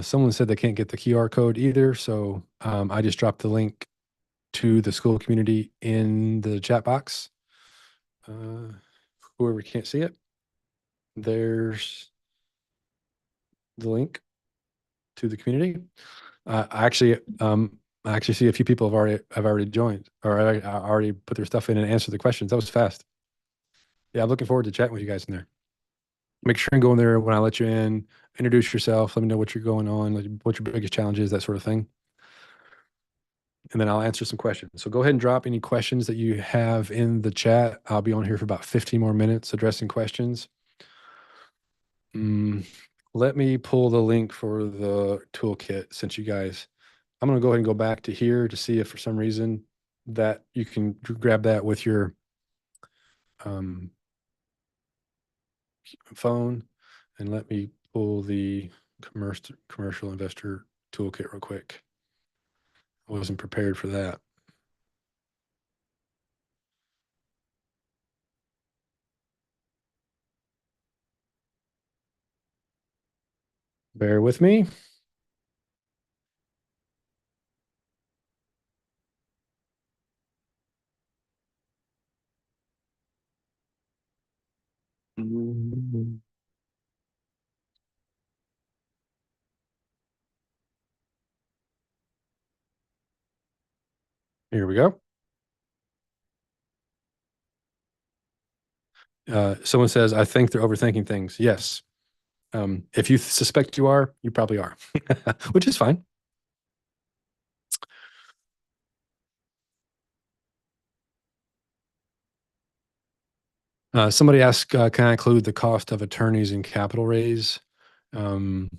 Someone said they can't get the QR code either, so I just dropped the link to the school community in the chat box. Whoever can't see it, there's the link to the community. I actually see a few people have already joined or I already put their stuff in and answered the questions. That was fast. Yeah, I'm looking forward to chatting with you guys in there. Make sure and go in there when I let you in. Introduce yourself. Let me know what you're going on, like what your biggest challenge is, that sort of thing. And then I'll answer some questions. So go ahead and drop any questions that you have in the chat. I'll be on here for about 15 more minutes addressing questions. Let me pull the link for the toolkit since you guys, I'm going to go ahead and go back to here to see if for some reason that you can grab that with your um, phone. And let me pull the commercial investor toolkit real quick. I wasn't prepared for that. Bear with me. Here we go. Someone says, I think they're overthinking things. Yes. If you suspect you are, you probably are, which is fine. Somebody asked, can I include the cost of attorneys in capital raise? Um,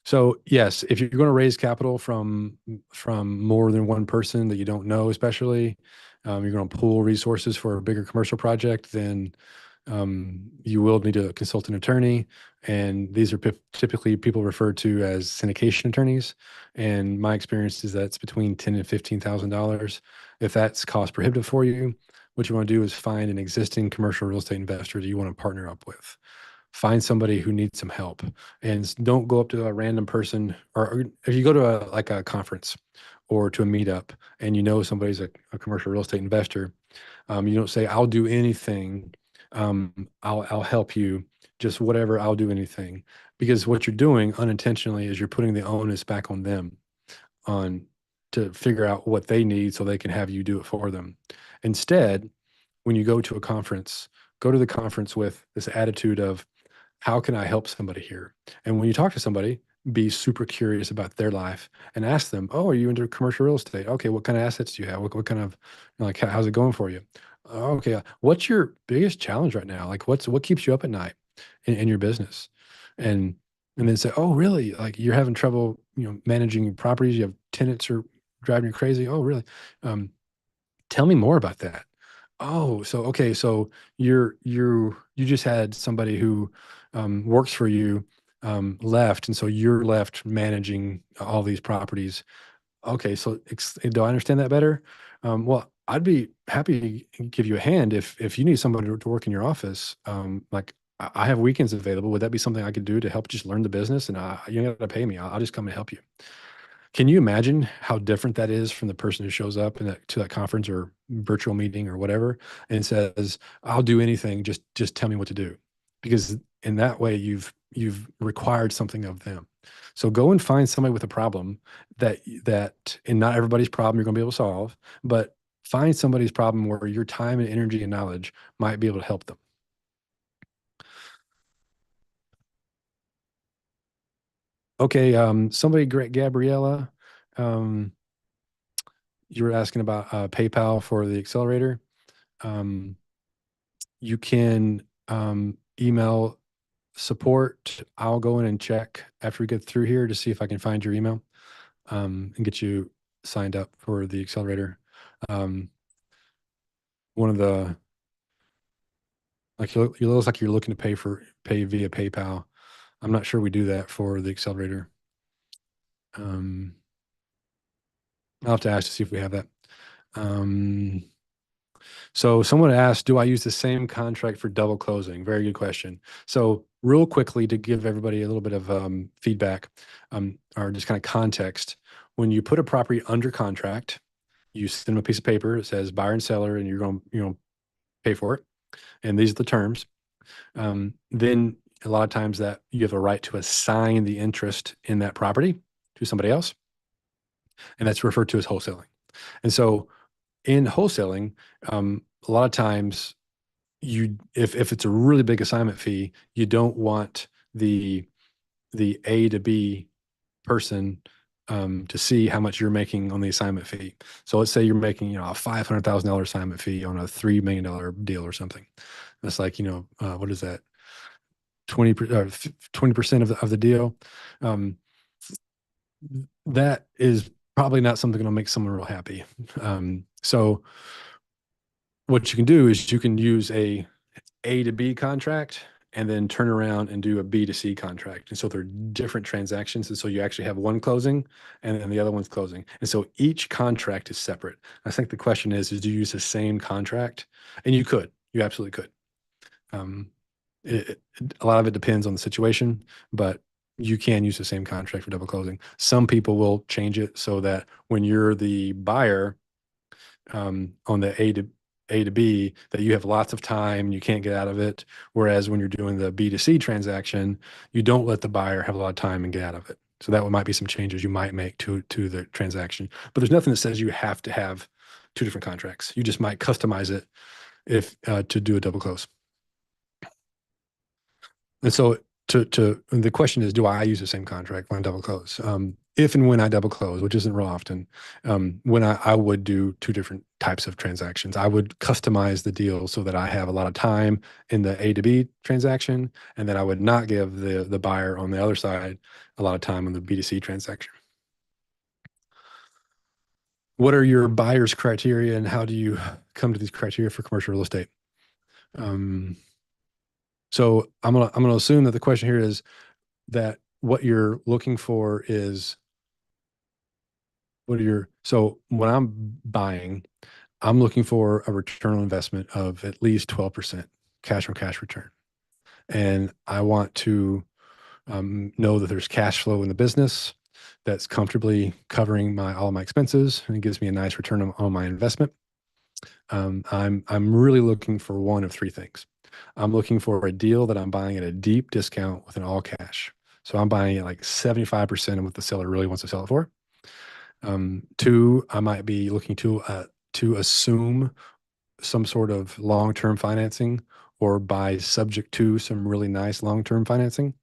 So yes, if you're going to raise capital from more than one person that you don't know, especially, you're going to pool resources for a bigger commercial project, then you will need to consult an attorney. And these are typically people referred to as syndication attorneys. And my experience is that's between $10,000 and $15,000. If that's cost prohibitive for you, what you want to do is find an existing commercial real estate investor that you want to partner up with. Find somebody who needs some help, and don't go up to a random person, or if you go to like a conference or to a meetup and you know somebody's a commercial real estate investor, you don't say, I'll do anything. I'll help you, just whatever, I'll do anything. Because what you're doing unintentionally is you're putting the onus back on them on to figure out what they need so they can have you do it for them. Instead, when you go to a conference, go to the conference with this attitude of, how can I help somebody here? And when you talk to somebody, be super curious about their life and ask them, oh, are you into commercial real estate? Okay, what kind of assets do you have? What kind of, like, how's it going for you? Okay, what's your biggest challenge right now? Like, what keeps you up at night in your business? And and then say, oh, really? Like, you're having trouble, managing properties. You have tenants are driving you crazy. Oh, really? Um, Tell me more about that. Oh, so okay, so you just had somebody who works for you left, and so you're left managing all these properties. Okay, so do I understand that better? Well, I'd be happy to give you a hand if you need somebody to work in your office. Like I have weekends available. Would that be something I could do to help just learn the business? And you don't got to pay me. I'll just come and help you. Can you imagine how different that is from the person who shows up in to that conference or virtual meeting or whatever and says, "I'll do anything, just tell me what to do," because in that way you've required something of them. So go and find somebody with a problem and not everybody's problem you're going to be able to solve, but find somebody's problem where your time and energy and knowledge might be able to help them. Okay, somebody, great, Gabriella, um, you were asking about PayPal for the accelerator. Um, you can email support. I'll go in and check after we get through here to see if I can find your email and get you signed up for the accelerator. Um, one of the like you looks like you're looking to pay via PayPal. I'm not sure we do that for the accelerator. Um, I'll have to ask to see if we have that. Um, So someone asked, do I use the same contract for double closing? Very good question. So real quickly to give everybody a little bit of feedback or just kind of context, when you put a property under contract, you send them a piece of paper that says buyer and seller, and you're going to pay for it. And these are the terms. Then a lot of times that you have a right to assign the interest in that property to somebody else, and that's referred to as wholesaling. And so in wholesaling, a lot of times if it's a really big assignment fee, you don't want the A to B person to see how much you're making on the assignment fee. So let's say you're making, a $500,000 assignment fee on a $3 million deal or something. That's like, what is that? 20% of the deal. Um, that is probably not something that'll make someone real happy. So what you can do is you can use A to B contract and then turn around and do a B to C contract. And so they're different transactions. And so you actually have one closing and then the other one's closing. And so each contract is separate. I think the question is do you use the same contract? And you absolutely could. Um, a lot of it depends on the situation, but you can use the same contract for double closing. Some people will change it so that when you're the buyer, on the A to B, that you have lots of time and you can't get out of it. Whereas when you're doing the B to C transaction, you don't let the buyer have a lot of time and get out of it. So that might be some changes you might make to the transaction. But there's nothing that says you have to have two different contracts. You just might customize it if to do a double close. And so and the question is, do I use the same contract when I double close? If and when I double close, which isn't real often, when I would do two different types of transactions. I would customize the deal so that I have a lot of time in the A to B transaction, and then I would not give the buyer on the other side a lot of time on the B to C transaction. What are your buyer's criteria, and how do you come to these criteria for commercial real estate? Um, so I'm gonna assume that the question here is that what you're looking for is so when I'm buying, I'm looking for a return on investment of at least 12% cash on cash return. And I want to know that there's cash flow in the business that's comfortably covering all of my expenses, and it gives me a nice return on my investment. I'm really looking for one of three things. I'm looking for a deal that I'm buying at a deep discount with an all cash. So I'm buying it like 75% of what the seller really wants to sell it for. Two, I might be looking to assume some sort of long-term financing or buy subject to some really nice long-term financing.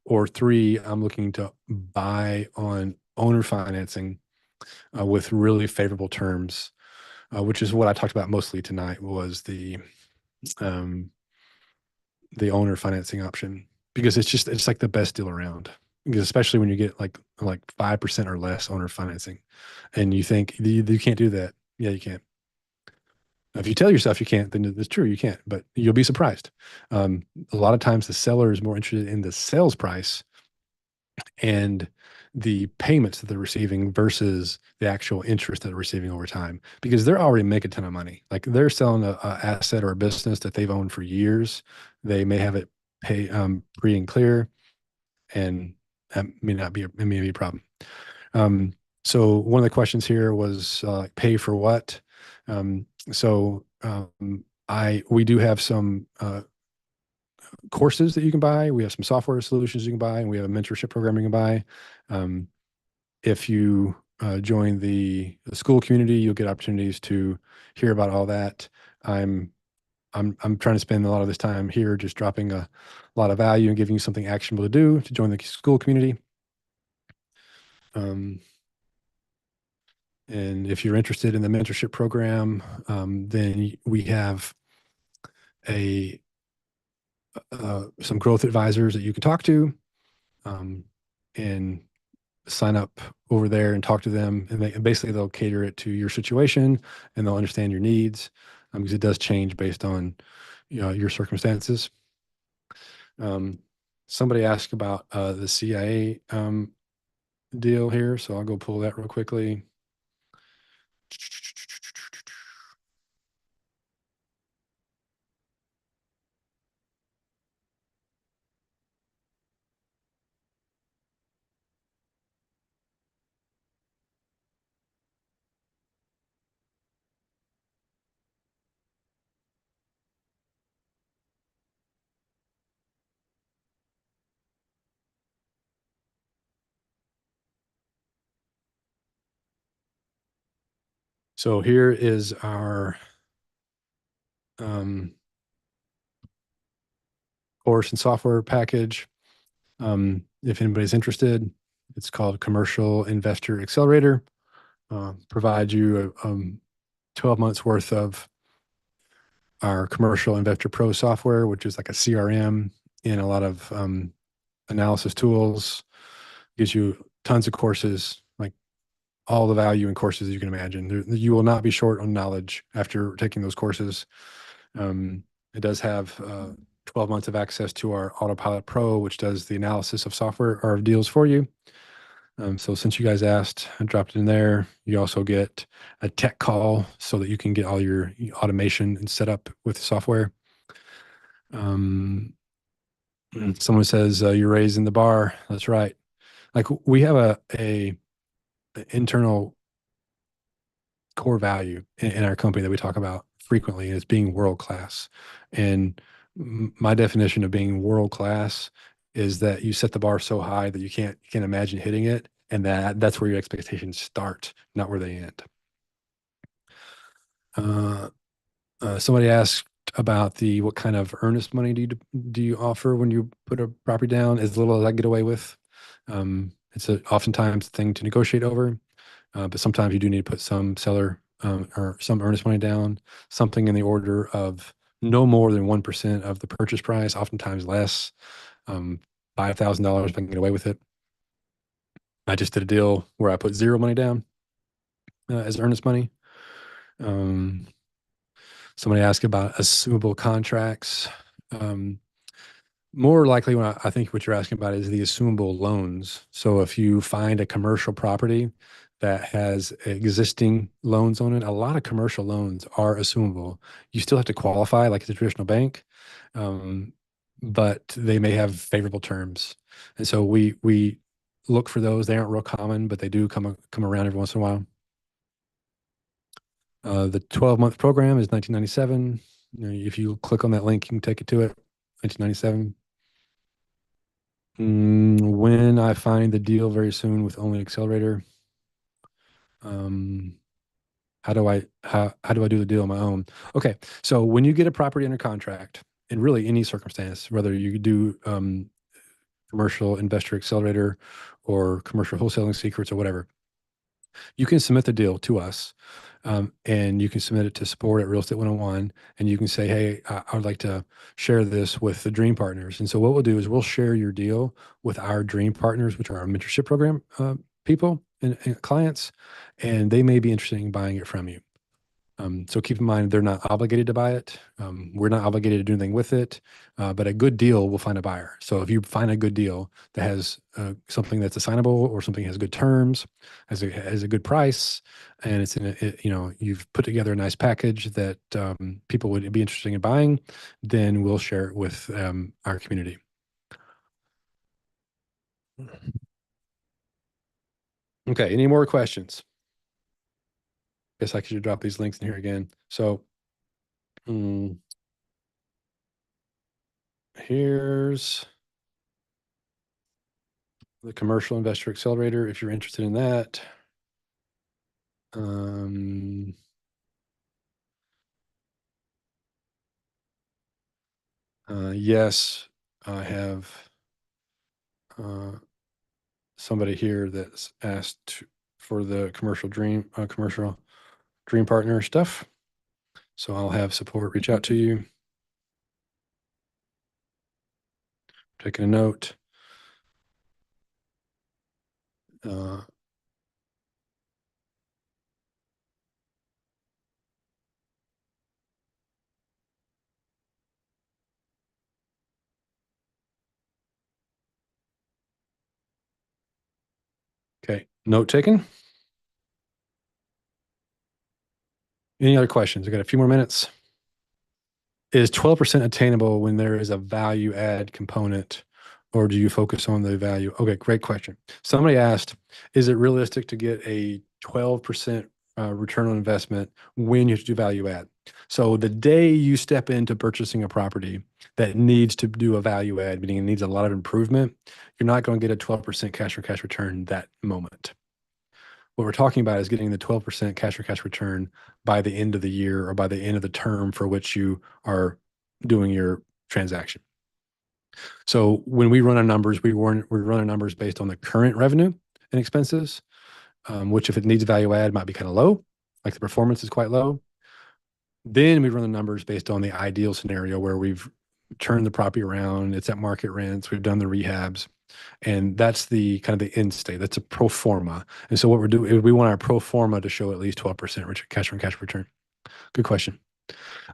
Or three, I'm looking to buy on owner financing with really favorable terms, which is what I talked about mostly tonight was um, the owner financing option because it's like the best deal around. Because especially when you get like 5% or less owner financing, and you think you can't do that. Yeah, you can't. If you tell yourself you can't, then it's true you can't. But you'll be surprised. A lot of times the seller is more interested in the sales price and the payments that they're receiving versus the actual interest that they're receiving over time because they're already making a ton of money. Like they're selling a asset or a business that they've owned for years. They may have it pay free and clear, and that may not be it may be a problem. Um, so one of the questions here was pay for what? So we do have some courses that you can buy. We have some software solutions you can buy, and we have a mentorship program you can buy. Um, if you join the school community, you'll get opportunities to hear about all that. I'm I'm trying to spend a lot of this time here just dropping a lot of value and giving you something actionable to do to join the school community. Um, and if you're interested in the mentorship program, then we have a some growth advisors that you can talk to, um, and sign up over there and talk to them. And basically they'll cater it to your situation and they'll understand your needs, because it does change based on your circumstances. Um, somebody asked about the CIA deal here, so I'll go pull that real quickly. So here is our um, course and software package. If anybody's interested, it's called Commercial Investor Accelerator. Provides you 12 months worth of our Commercial Investor Pro software, which is like a CRM and a lot of analysis tools. Gives you tons of courses, like all the value in courses you can imagine. You will not be short on knowledge after taking those courses. It does have 12 months of access to our Autopilot Pro, which does the analysis of software or of deals for you. So since you guys asked, I dropped it in there. You also get a tech call so that you can get all your automation and set up with the software. Um, someone says you're raising the bar. That's right. Like we have a internal core value in our company that we talk about frequently, and it's being world class. And my definition of being world class is that you set the bar so high that you can't imagine hitting it, and that's where your expectations start, not where they end. Uh, somebody asked about the what kind of earnest money do you offer when you put a property down? As little as I get away with. It's oftentimes a thing to negotiate over, but sometimes you do need to put some seller or some earnest money down, something in the order of no more than 1% of the purchase price, oftentimes less. $5,000 if I can get away with it. I just did a deal where I put zero money down as earnest money. Um, somebody asked about assumable contracts. Um, More likely, when I think what you're asking about is the assumable loans. So if you find a commercial property that has existing loans on it, a lot of commercial loans are assumable. You still have to qualify like the traditional bank, um, but they may have favorable terms. And so we look for those. They aren't real common, but they do come around every once in a while. The 12-month program is 1997. If you click on that link, you can take it to it. 1997. When I find the deal very soon with only accelerator, um, how do I do the deal on my own? Okay, so when you get a property under contract, in really any circumstance, whether you do commercial investor accelerator or commercial wholesaling secrets or whatever, you can submit the deal to us, and you can submit it to support at Real Estate 101, and you can say, hey, I would like to share this with the dream partners. And so what we'll do is we'll share your deal with our dream partners, which are our mentorship program people and clients, and they may be interested in buying it from you. So keep in mind, they're not obligated to buy it. We're not obligated to do anything with it, but a good deal will find a buyer. So if you find a good deal that has something that's assignable or something has good terms, has a good price, and it's in you've put together a nice package that people would be interested in buying, then we'll share it with our community. Okay, any more questions? Guess I should drop these links in here again. So mm, here's the Commercial Investor Accelerator if you're interested in that. Um, yes, I have uh, somebody here that's asked for the commercial dream partner stuff. So I'll have support reach out to you. Taking a note. Uh, okay, note taken. Any other questions? I got a few more minutes. Is 12% attainable when there is a value add component, or do you focus on the value? Okay, great question. Somebody asked, is it realistic to get a 12% return on investment when you have to do value add? So the day you step into purchasing a property that needs to do a value add, meaning it needs a lot of improvement, you're not going to get a 12% cash for cash return that moment. What we're talking about is getting the 12% cash for cash return by the end of the year or by the end of the term for which you are doing your transaction. So when we run our numbers, we run our numbers based on the current revenue and expenses, which if it needs value add might be kind of low, like the performance is quite low. Then we run the numbers based on the ideal scenario where we've turned the property around, it's at market rents, we've done the rehabs, and that's the kind of the end state. That's a pro forma. And so what we're doing is we want our pro forma to show at least 12% cash on cash return. Good question.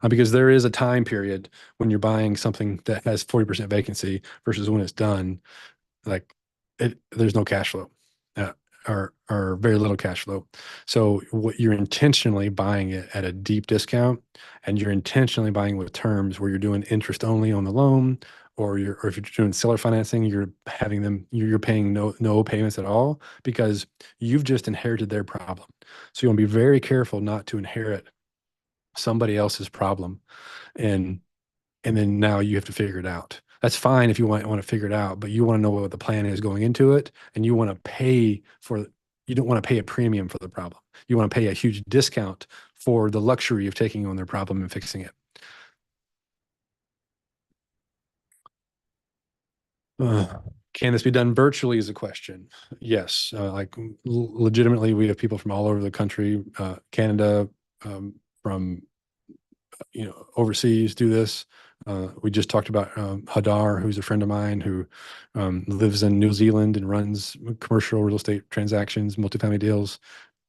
Because there is a time period when you're buying something that has 40% vacancy versus when it's done, like there's no cash flow, uh, or very little cash flow. So what you're intentionally buying it at a deep discount, and you're intentionally buying with terms where you're doing interest only on the loan, or if you're doing seller financing, you're paying no payments at all because you've just inherited their problem. So you want to be very careful not to inherit somebody else's problem, and and then now you have to figure it out. That's fine if you want to figure it out, but you want to know what the plan is going into it, and you want to pay for. You don't want to pay a premium for the problem. You want to pay a huge discount for the luxury of taking on their problem and fixing it. Uh, can this be done virtually is a question. Yes, legitimately, we have people from all over the country, Canada, from overseas do this. We just talked about Hadar, who's a friend of mine who lives in New Zealand and runs commercial real estate transactions, multifamily deals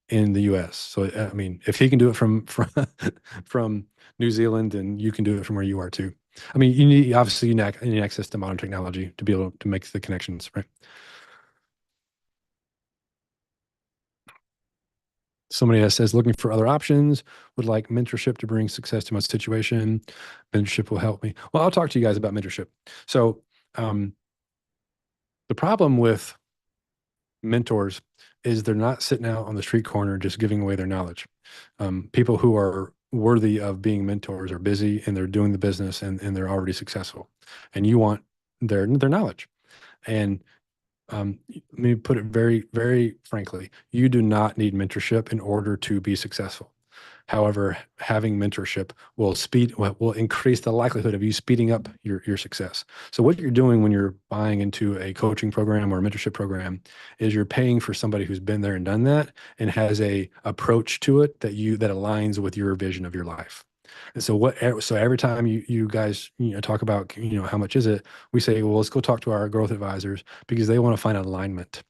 in the U.S. So I mean, if he can do it from New Zealand, then you can do it from where you are too. I mean, you need access to modern technology to be able to make the connections, right? Somebody else says looking for other options, would like mentorship to bring success to my situation. Mentorship will help me. Well, I'll talk to you guys about mentorship. So um, the problem with mentors is they're not sitting out on the street corner just giving away their knowledge. People who are worthy of being mentors are busy and they're doing the business, and they're already successful. And you want their knowledge. And let me put it very, very frankly, you do not need mentorship in order to be successful. However, having mentorship will increase the likelihood of you speeding up your success. So what you're doing when you're buying into a coaching program or a mentorship program is you're paying for somebody who's been there and done that and has a approach to it that aligns with your vision of your life. And so every time you guys talk about how much is it, we say, well, let's go talk to our growth advisors because they want to find alignment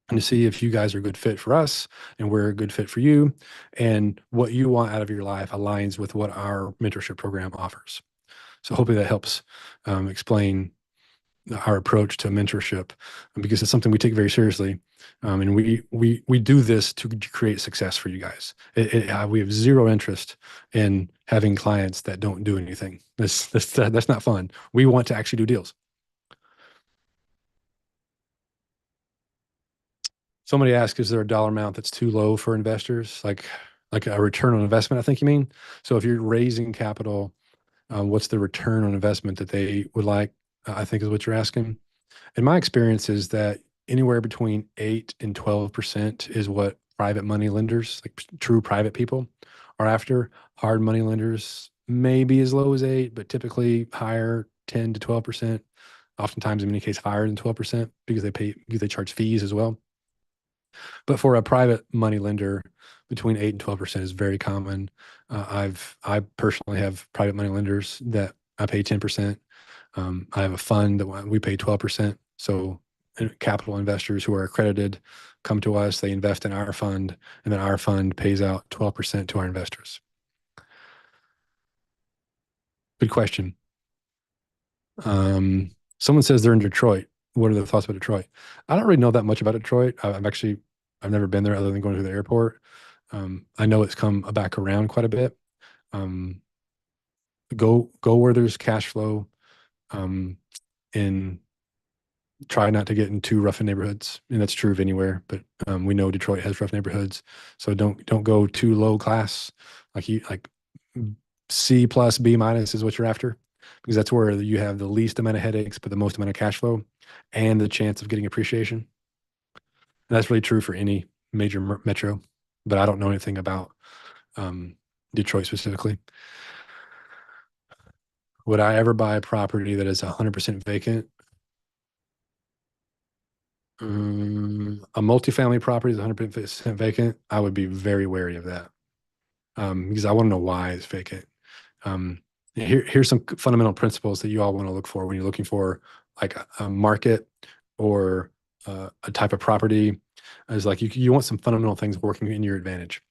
and to see if you guys are a good fit for us and we're a good fit for you, and what you want out of your life aligns with what our mentorship program offers. So hopefully that helps explain our approach to mentorship, because it's something we take very seriously, and we do this to create success for you guys. We have zero interest in having clients that don't do anything. That's not fun. We want to actually do deals. Somebody asked, is there a dollar amount that's too low for investors? Like a return on investment, I think you mean. So if you're raising capital, what's the return on investment that they would like? I think is what you're asking. And my experience is that anywhere between 8 and 12% is what private money lenders, like true private people, are after. Hard money lenders maybe as low as 8, but typically higher, 10 to 12%. Oftentimes, in many cases, higher than 12% because they charge fees as well. But for a private money lender, between 8 and 12% is very common. I personally have private money lenders that I pay 10%. I have a fund that we pay 12%. So capital investors who are accredited come to us, they invest in our fund, and then our fund pays out 12% to our investors. Good question. Someone says they're in Detroit. What are their thoughts about Detroit? I don't really know that much about Detroit. I've never been there other than going to the airport. I know it's come back around quite a bit. Um, go where there's cash flow, um, and try not to get in too rough in neighborhoods. And that's true of anywhere, but we know Detroit has rough neighborhoods. So don't go too low class. Like C plus B minus is what you're after, because that's where you have the least amount of headaches, but the most amount of cash flow and the chance of getting appreciation. And that's really true for any major metro, but I don't know anything about um, Detroit specifically. Would I ever buy a property that is 100% vacant? A multifamily property is 100% vacant. I would be very wary of that, because I want to know why it's vacant. Here's some fundamental principles that you all want to look for when you're looking for like a market or a type of property. Is like you want some fundamental things working in your advantage.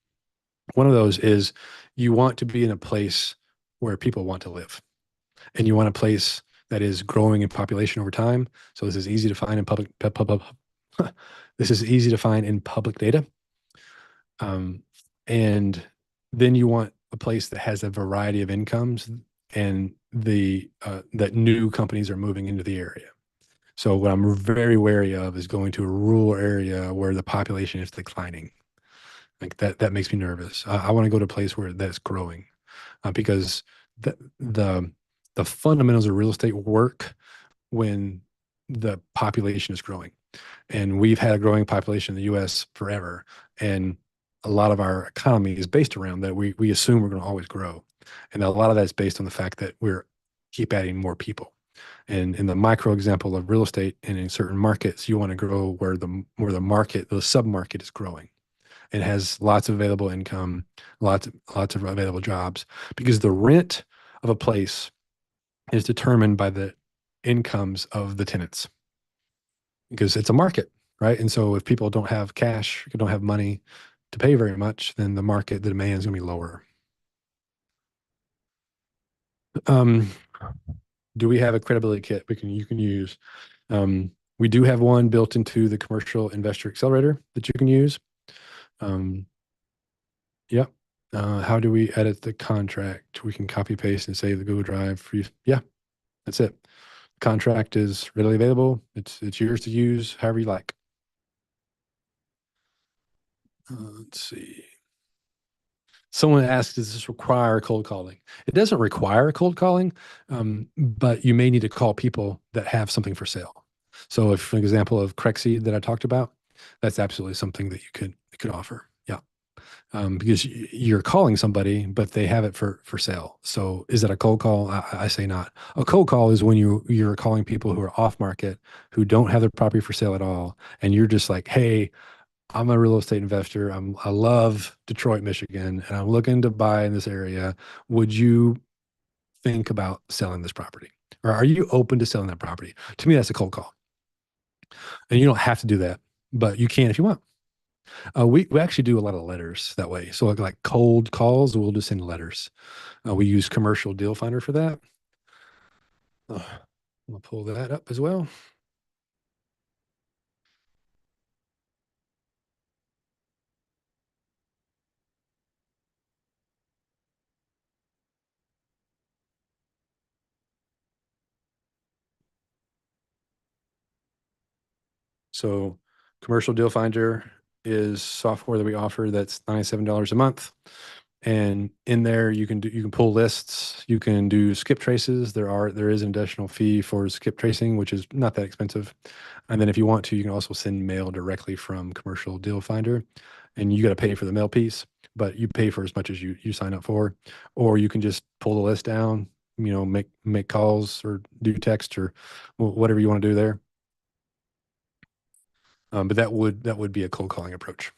One of those is you want to be in a place where people want to live, and you want a place that is growing in population over time. So this is easy to find in this is easy to find in public data. Um, and then you want a place that has a variety of incomes and the that new companies are moving into the area. So what I'm very wary of is going to a rural area where the population is declining. Like that makes me nervous. I want to go to a place where that's growing, because the the the fundamentals of real estate work when the population is growing. And we've had a growing population in the US forever. And a lot of our economy is based around that. We assume we're going to always grow. And a lot of that is based on the fact that we're keep adding more people. And in the micro example of real estate and in certain markets, you want to grow where the market, the sub market is growing. It has lots of available income, lots of available jobs, because the rent of a place is determined by the incomes of the tenants, because it's a market, right? And so if people don't have cash, don't have money to pay very much, then the demand is going to be lower. Um, do we have a credibility kit you can use? We do have one built into the commercial investor accelerator that you can use. Um, yep. How do we edit the contract? We can copy paste and save the Google Drive for you. Yeah, that's it. Contract is readily available. It's yours to use however you like. Let's see. Someone asked, does this require cold calling? It doesn't require cold calling, but you may need to call people that have something for sale. So, if an example of Crexseed that I talked about, that's absolutely something that you could offer. Yeah, because you're calling somebody, but they have it for sale. So, is it a cold call? I say not. A cold call is when you're calling people who are off market, who don't have their property for sale at all, and you're just like, hey, I'm a real estate investor. I love Detroit, Michigan, and I'm looking to buy in this area. Would you think about selling this property? Or are you open to selling that property? To me, that's a cold call. And you don't have to do that, but you can if you want. We actually do a lot of letters that way. So like cold calls, we'll just send letters. We use Commercial Deal Finder for that. I'll pull that up as well. So Commercial Deal Finder is software that we offer that's $97 a month. And in there you can pull lists, you can do skip traces. There is an additional fee for skip tracing, which is not that expensive. And then if you want to, you can also send mail directly from Commercial Deal Finder, and you got to pay for the mail piece, but you pay for as much as you sign up for. Or you can just pull the list down, make calls or do text or whatever you want to do there. But that would be a cold calling approach.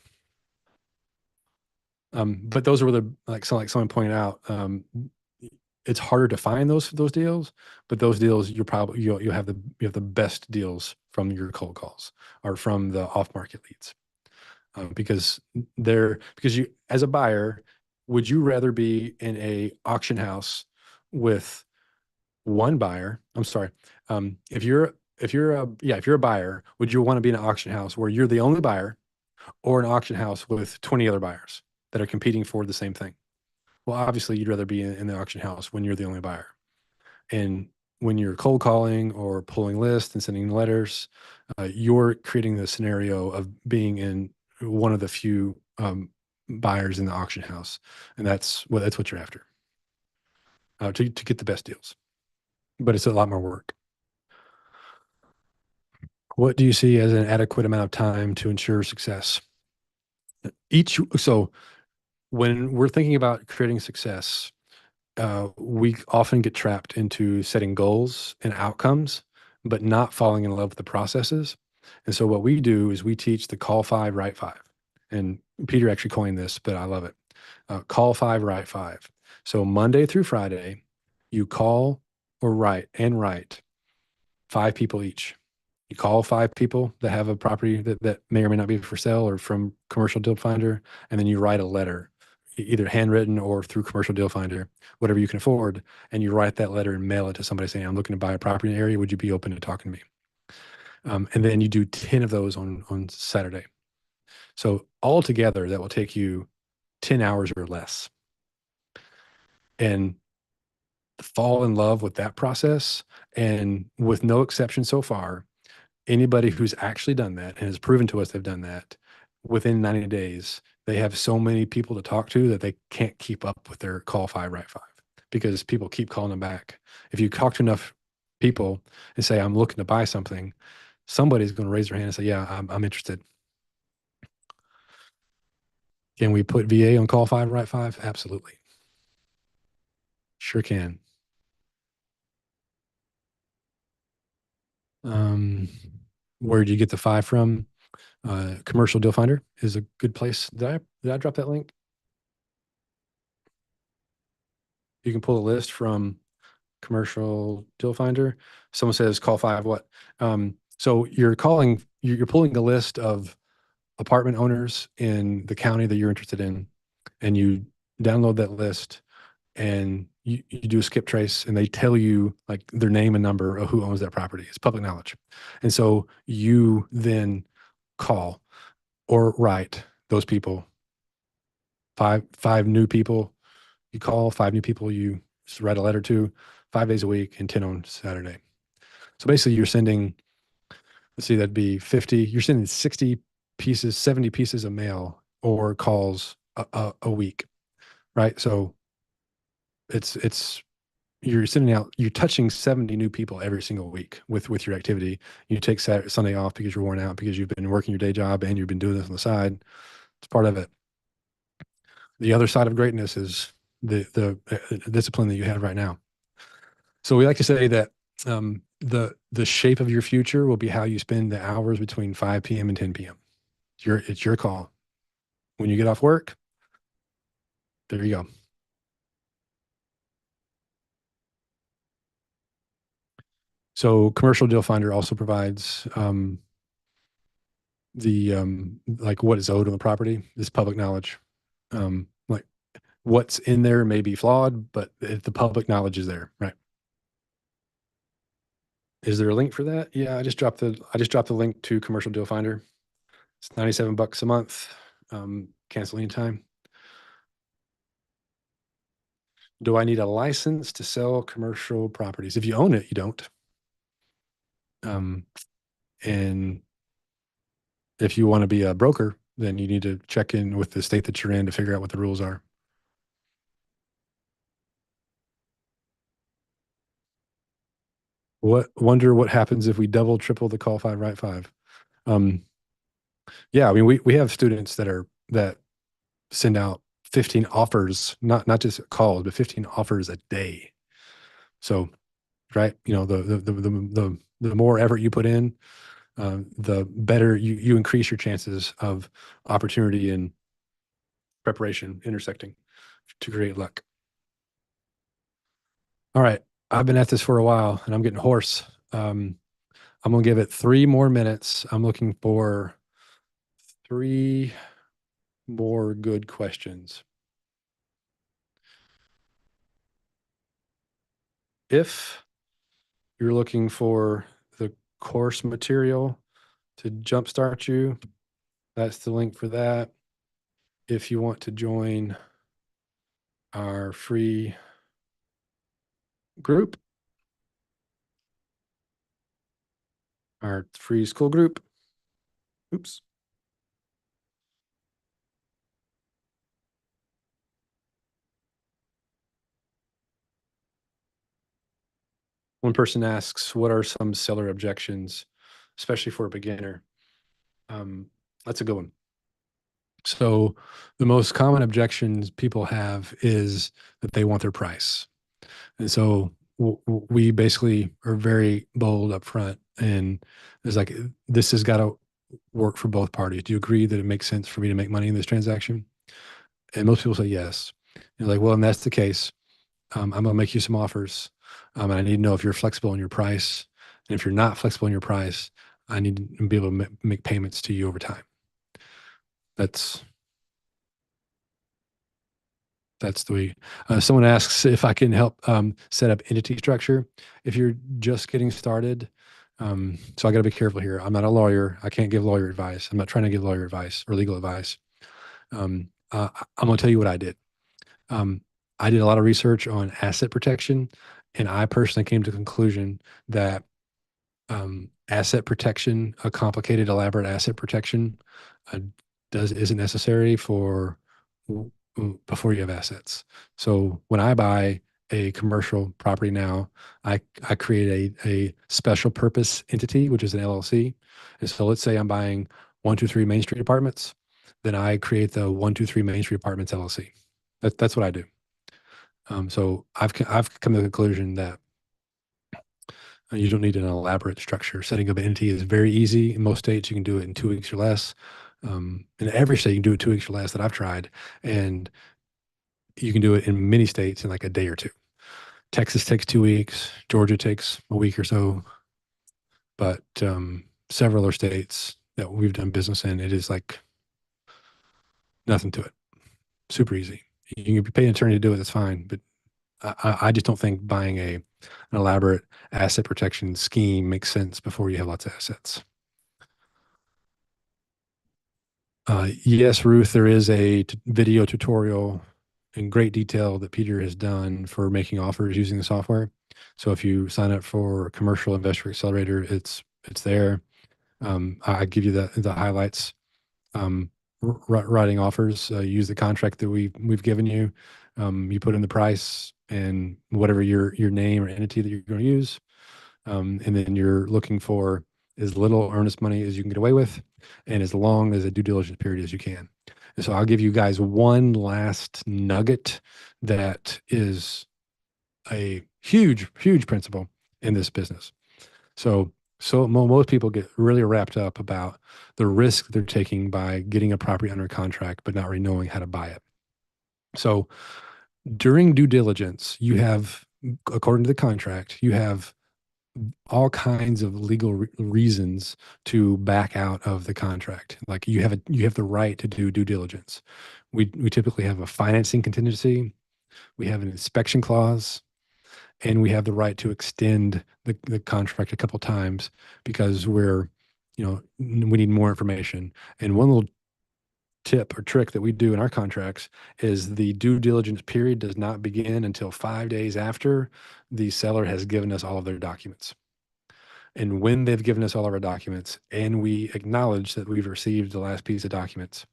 But those are the like someone pointed out. It's harder to find those deals, but those deals you'll have the best deals from your cold calls or from the off market leads, because you as a buyer, would you rather be in a auction house with one buyer? I'm sorry. If you're a buyer, would you want to be in an auction house where you're the only buyer, or an auction house with 20 other buyers that are competing for the same thing? Well, obviously, you'd rather be in the auction house when you're the only buyer. And when you're cold calling or pulling lists and sending letters, you're creating the scenario of being in one of the few buyers in the auction house, and that's what you're after, to get the best deals. But it's a lot more work. What do you see as an adequate amount of time to ensure success? So when we're thinking about creating success, we often get trapped into setting goals and outcomes, but not falling in love with the processes. And so what we do is we teach the call five, write five. And Peter actually coined this, but I love it. Call five, write five. So Monday through Friday, you call or write five people each. You call five people that have a property that may or may not be for sale or from Commercial Deal Finder, and then you write a letter, either handwritten or through Commercial Deal Finder, whatever you can afford, and you write that letter and mail it to somebody saying, "I'm looking to buy a property in the area. Would you be open to talking to me?" And then you do 10 of those on Saturday. So altogether, that will take you 10 hours or less. And fall in love with that process. And with no exception so far, anybody who's actually done that and has proven to us they've done that, within 90 days, they have so many people to talk to that they can't keep up with their call five, write five, because people keep calling them back. If you talk to enough people and say, "I'm looking to buy something," somebody's going to raise their hand and say, "Yeah, I'm interested." Can we put VA on call five, write five? Absolutely. Sure can. Um, where did you get the five from? Commercial Deal Finder is a good place. Did I drop that link? You can pull a list from Commercial Deal Finder. Someone says call five what? So you're pulling a list of apartment owners in the county that you're interested in, and you download that list, and you do a skip trace, and they tell you like their name and number of who owns that property. It's public knowledge. And so you then call or write those people, five new people. You call five new people you write a letter to, 5 days a week and 10 on Saturday. So basically you're sending, let's see, that'd be 50. You're sending 60 pieces, 70 pieces of mail or calls a week, right? So it's you're touching 70 new people every single week with your activity. You take Sunday off because you're worn out, because you've been working your day job and you've been doing this on the side. It's part of it. The other side of greatness is the discipline that you have right now. So we like to say that the shape of your future will be how you spend the hours between 5 p.m. and 10 p.m. It's your call. When you get off work, there you go. So Commercial Deal Finder also provides the like what is owed on the property. This public knowledge. Like what's in there may be flawed, but the public knowledge is there, right? Is there a link for that? Yeah, I just dropped the link to Commercial Deal Finder. It's $97 a month. Cancel anytime. Do I need a license to sell commercial properties? If you own it, you don't. Um, and If you want to be a broker, then you need to check in with the state that you're in to figure out what the rules are. Wonder what happens if we double, triple the call five, write five. Um, yeah, I mean, we have students that send out 15 offers, not just calls, but 15 offers a day. So, right, the more effort you put in, the better you increase your chances of opportunity and preparation intersecting to create luck. All right, I've been at this for a while and I'm getting hoarse. I'm gonna give it 3 more minutes. I'm looking for 3 more good questions. If you're looking for the course material to jumpstart you, that's the link for that. If you want to join our free group, our free school group, oops. One person asks, what are some seller objections, especially for a beginner? That's a good one. So the most common objections people have is that they want their price. And so we basically are very bold up front and it's like, this has got to work for both parties. Do you agree that it makes sense for me to make money in this transaction? And most people say yes. You're like, well, and that's the case. I'm going to make you some offers. And I need to know if you're flexible in your price. And if you're not flexible in your price, I need to be able to make payments to you over time. That's That's the way. Someone asks if I can help set up entity structure. If you're just getting started, so I got to be careful here. I'm not a lawyer. I can't give lawyer advice. I'm not trying to give lawyer advice or legal advice. I'm going to tell you what I did. Um, I did a lot of research on asset protection, and I personally came to the conclusion that asset protection, a complicated, elaborate asset protection, uh, isn't necessary for before you have assets. So when I buy a commercial property now, I create a special purpose entity, which is an LLC. And so let's say I'm buying 123 Main Street Apartments, then I create the 123 Main Street Apartments LLC. That's what I do. So I've come to the conclusion that you don't need an elaborate structure. Setting up an entity is very easy. In most states, you can do it in 2 weeks or less. In every state, you can do it 2 weeks or less that I've tried. And you can do it in many states in like a day or two. Texas takes 2 weeks. Georgia takes a week or so. But several other states that we've done business in, it is like nothing to it. Super easy. You can pay an attorney to do it. That's fine. But I just don't think buying an elaborate asset protection scheme makes sense before you have lots of assets. Yes, Ruth, there is a video tutorial in great detail that Peter has done for making offers using the software. So if you sign up for Commercial Investor Accelerator, it's there. I give you the highlights. Writing offers, use the contract that we've given you. You put in the price and whatever your name or entity that you're going to use, and then you're looking for as little earnest money as you can get away with, and as long as a due diligence period as you can. And so I'll give you guys one last nugget that is a huge, huge principle in this business. So most people get really wrapped up about the risk they're taking by getting a property under contract, but not really knowing how to buy it. So during due diligence, you have, according to the contract, you have all kinds of legal reasons to back out of the contract. Like you have the right to do due diligence. We typically have a financing contingency, we have an inspection clause, and we have the right to extend the contract a couple times because we need more information. And one little tip or trick that we do in our contracts is the due diligence period does not begin until 5 days after the seller has given us all of their documents. And when they've given us all of our documents and we acknowledge that we've received the last piece of documents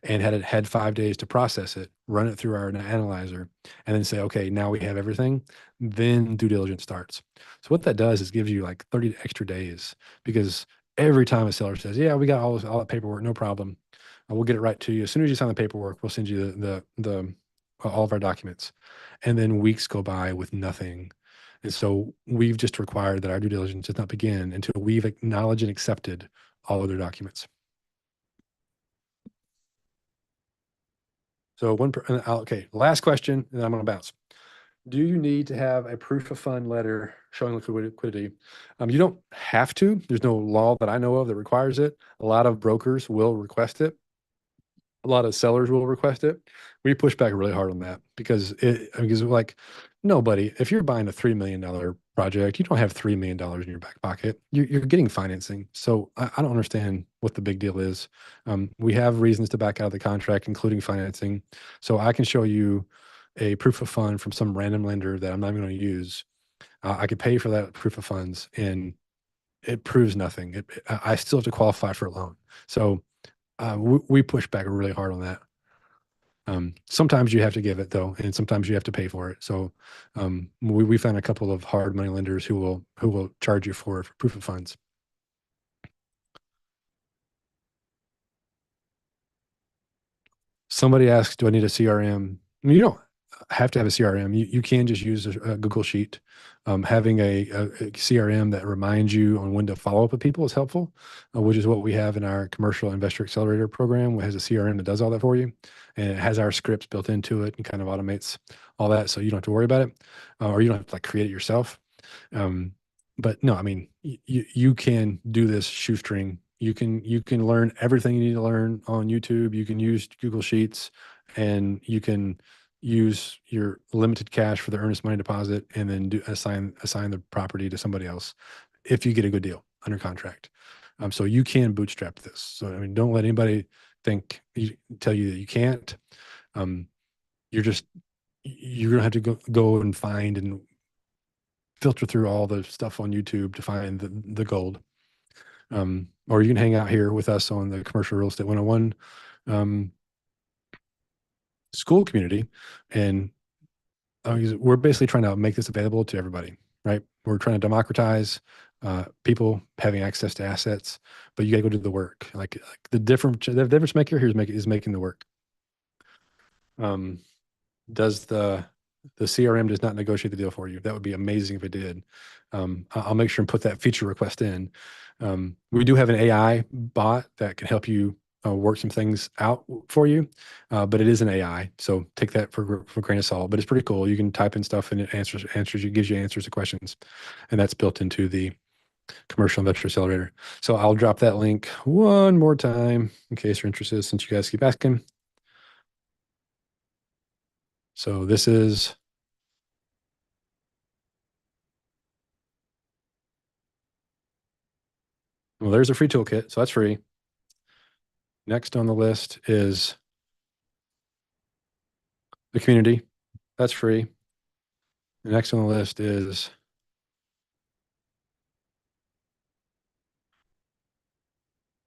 and had 5 days to process it, run it through our analyzer, and then say, okay, now we have everything, then due diligence starts. So what that does is gives you like 30 extra days, because every time a seller says, yeah, we got all that paperwork, no problem. We'll get it right to you. As soon as you sign the paperwork, we'll send you the all of our documents. And then weeks go by with nothing. And so we've just required that our due diligence does not begin until we've acknowledged and accepted all of their documents. So okay, last question, and then I'm going to bounce. Do you need to have a proof of fund letter showing liquidity? You don't have to. There's no law that I know of that requires it. A lot of brokers will request it. A lot of sellers will request it. We push back really hard on that because like nobody, if you're buying a $3 million project, you don't have $3 million in your back pocket. You're getting financing. So I don't understand what the big deal is. We have reasons to back out of the contract, including financing. So I can show you a proof of fund from some random lender that I'm not even going to use. I could pay for that proof of funds, and it proves nothing. I still have to qualify for a loan. So we push back really hard on that. Sometimes you have to give it though, and sometimes you have to pay for it. So we found a couple of hard money lenders who will charge you for proof of funds. Somebody asks, do I need a CRM? I mean, you don't have to have a CRM. You can just use a Google Sheet. Having a CRM that reminds you on when to follow up with people is helpful, which is what we have in our commercial investor accelerator program, which has a CRM that does all that for you. And it has our scripts built into it and kind of automates all that. So you don't have to worry about it, or you don't have to like create it yourself. Um, but no, I mean, you can do this shoestring. You can learn everything you need to learn on YouTube. You can use Google Sheets, and you can use your limited cash for the earnest money deposit, and then assign the property to somebody else if you get a good deal under contract. So you can bootstrap this. So I mean, don't let anybody tell you that you can't. Um, you're gonna have to go and find and filter through all the stuff on YouTube to find the gold. Or you can hang out here with us on the Commercial Real Estate 101 school community. And we're basically trying to make this available to everybody, right? We're trying to democratize people having access to assets, but you got to go do the work. Like the difference maker here is making the work. Um, does the CRM does not negotiate the deal for you? That would be amazing if it did. I'll make sure and put that feature request in. We do have an AI bot that can help you work some things out for you, but it is an AI, so take that for a grain of salt. But it's pretty cool. You can type in stuff and it answers you, gives you answers to questions, and that's built into the Commercial Investor Accelerator. So I'll drop that link one more time in case you're interested, since you guys keep asking. So this is, well, there's a free toolkit, so that's free. Next on the list is the community. That's free. The next on the list is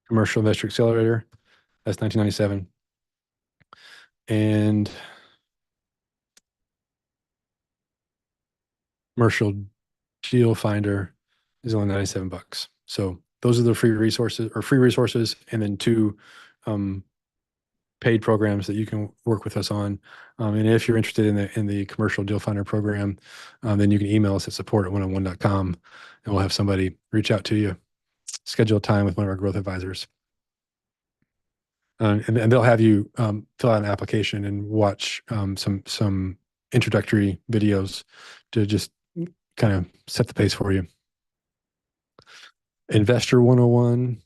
Commercial Investor Accelerator. That's 1997. And Commercial Deal Finder is only 97 bucks. So those are the free resources, and then two paid programs that you can work with us on. And if you're interested in the Commercial Deal Finder program, then you can email us at support@101.com, and we'll have somebody reach out to you, schedule a time with one of our growth advisors. And they'll have you fill out an application and watch some introductory videos to just kind of set the pace for you. Investor 101,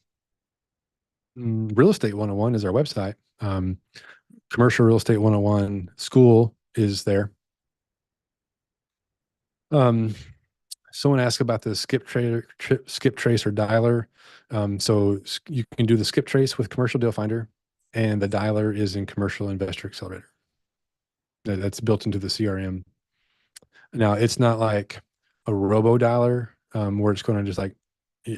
Real Estate 101 is our website. Commercial Real Estate 101 school is there. Someone asked about the skip trace or dialer. So you can do the skip trace with Commercial Deal Finder, and the dialer is in Commercial Investor Accelerator. That's built into the CRM. Now, it's not like a robo dialer where it's going to just like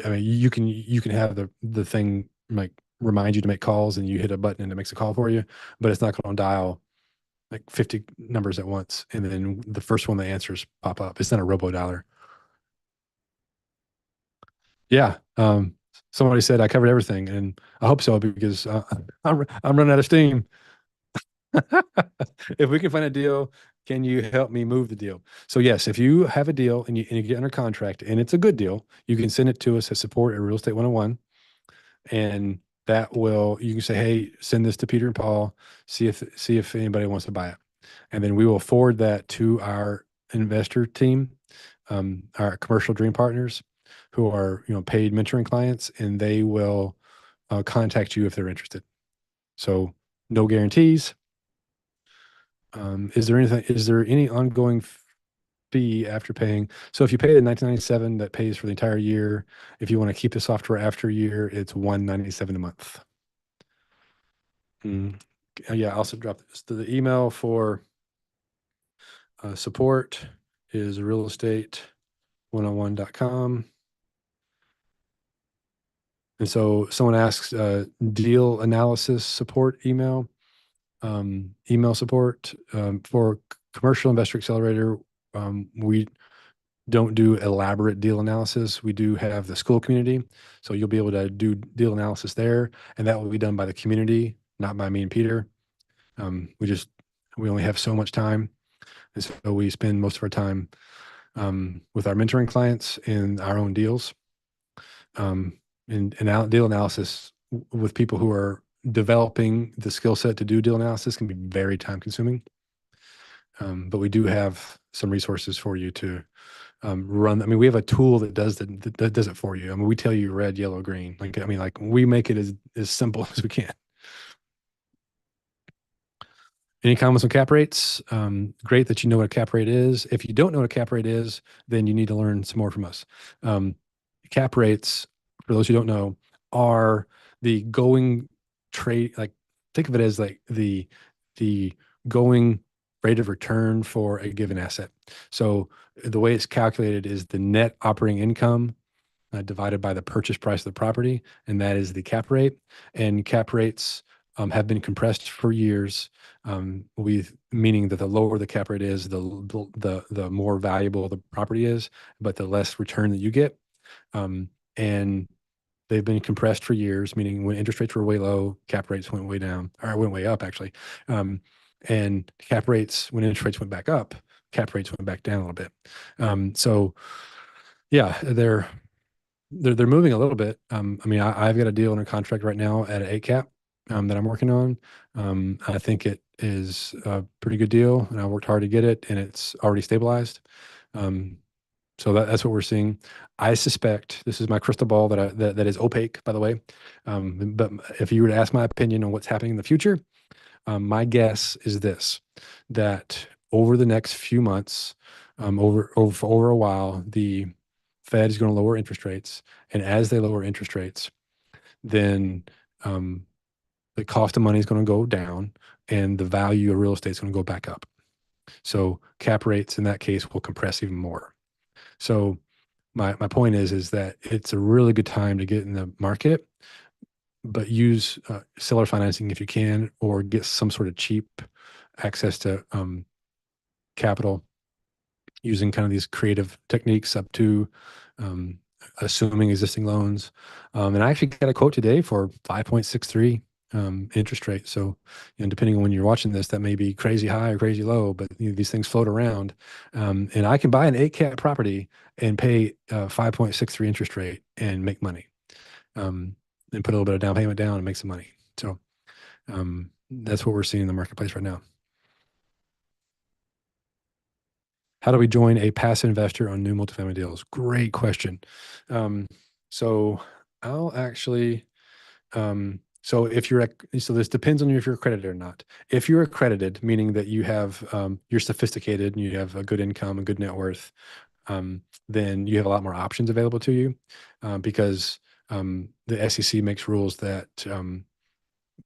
I mean, you can have the thing like remind you to make calls, and you hit a button and it makes a call for you, but it's not going to dial like 50 numbers at once, and then the first one that answers pop up. It's not a robo dialer. Yeah. Somebody said I covered everything, and I hope so because I'm running out of steam. If we can find a deal, can you help me move the deal? So yes, if you have a deal and you get under contract and it's a good deal, you can send it to us at support at Real Estate 101, and that will you can say, hey, send this to Peter and Paul, see if anybody wants to buy it, and then we will forward that to our investor team, our commercial dream partners, who are paid mentoring clients, and they will contact you if they're interested. So no guarantees. Is there any ongoing fee after paying? So if you pay the 1997, that pays for the entire year. If you want to keep the software after a year, it's 197 a month. Mm. Yeah, I also dropped this. The email for support is realestate101.com. And so someone asks deal analysis support email. Email support for commercial investor accelerator. We don't do elaborate deal analysis. We do have the school community, so you'll be able to do deal analysis there, and that will be done by the community, not by me and Peter. We only have so much time, and so we spend most of our time with our mentoring clients in our own deals. And deal analysis with people who are developing the skill set to do deal analysis can be very time consuming. But we do have some resources for you to run. I mean, we have a tool that that does it for you. I mean, we tell you red, yellow, green. Like we make it as simple as we can. Any comments on cap rates? Great that you know what a cap rate is. If you don't know what a cap rate is, then you need to learn some more from us. Um, Cap rates, for those who don't know, are the going trade. Like think of it as like the going rate of return for a given asset. So the way it's calculated is the net operating income divided by the purchase price of the property, and that is the cap rate. And cap rates have been compressed for years, with meaning that the lower the cap rate is, the more valuable the property is, but the less return that you get. And they've been compressed for years, meaning when interest rates were way low, cap rates went way down, or went way up actually. And cap rates, when interest rates went back up, cap rates went back down a little bit. So yeah, they're moving a little bit. I mean, I've got a deal under contract right now at an 8 cap that I'm working on. I think it is a pretty good deal, and I worked hard to get it, and it's already stabilized. Um, so that's what we're seeing. I suspect this is my crystal ball that is opaque, by the way. But if you were to ask my opinion on what's happening in the future, my guess is this: that over the next few months, over a while, the Fed is going to lower interest rates, and as they lower interest rates, then um, the cost of money is going to go down, and the value of real estate is going to go back up. So cap rates in that case will compress even more. So my point is that it's a really good time to get in the market, but use seller financing if you can, or get some sort of cheap access to capital using kind of these creative techniques up to um, assuming existing loans. And I actually got a quote today for 5.63 interest rate. So, depending on when you're watching this, that may be crazy high or crazy low, but these things float around. And I can buy an 8 cap property and pay 5.63 interest rate and make money, and put a little bit of down payment down and make some money. So that's what we're seeing in the marketplace right now. How do we join a passive investor on new multifamily deals? Great question. Um, so I'll actually, so if so this depends on you if you're accredited or not. If you're accredited, meaning that you have, you're sophisticated and you have a good income and good net worth, then you have a lot more options available to you, because the SEC makes rules that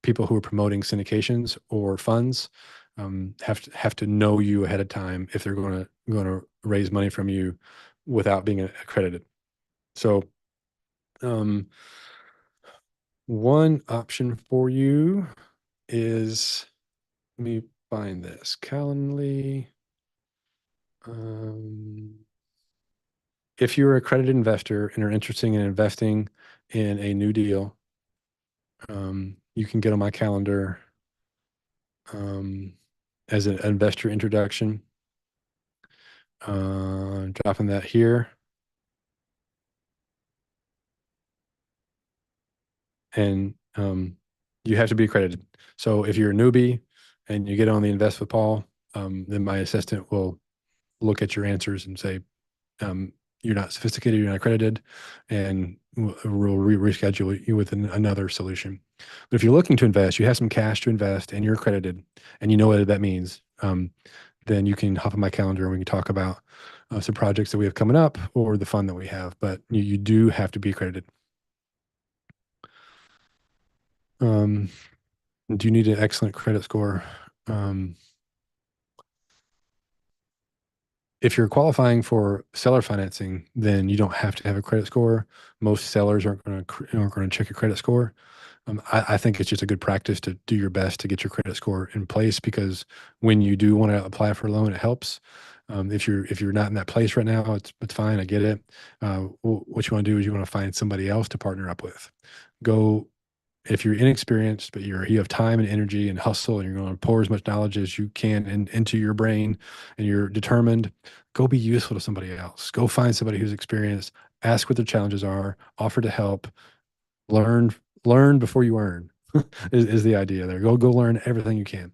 people who are promoting syndications or funds have to know you ahead of time if they're going to raise money from you without being accredited. So Um, one option for you is, let me find this Calendly. Um, if you're an accredited investor and are interested in investing in a new deal, you can get on my calendar um, as an investor introduction. Dropping that here. And you have to be accredited. So if you're a newbie and you get on the Invest with Paul, then my assistant will look at your answers and say, um, you're not sophisticated, you're not accredited, and we'll reschedule you with another solution. But if you're looking to invest, you have some cash to invest, and you're accredited, and you know what that means, then you can hop on my calendar and we can talk about some projects that we have coming up or the fund that we have. But you do have to be accredited. Um, do you need an excellent credit score? Um, if you're qualifying for seller financing, then you don't have to have a credit score. Most sellers aren't going to check your credit score. I think it's just a good practice to do your best to get your credit score in place, because when you do want to apply for a loan, it helps. If you're not in that place right now, it's fine. I get it. What you want to do is you want to find somebody else to partner up with. Go If you're inexperienced, but you have time and energy and hustle, and you're going to pour as much knowledge as you can into your brain, and you're determined, go be useful to somebody else. Go find somebody who's experienced, ask what their challenges are, offer to help, learn, learn before you earn is the idea there. Go learn everything you can.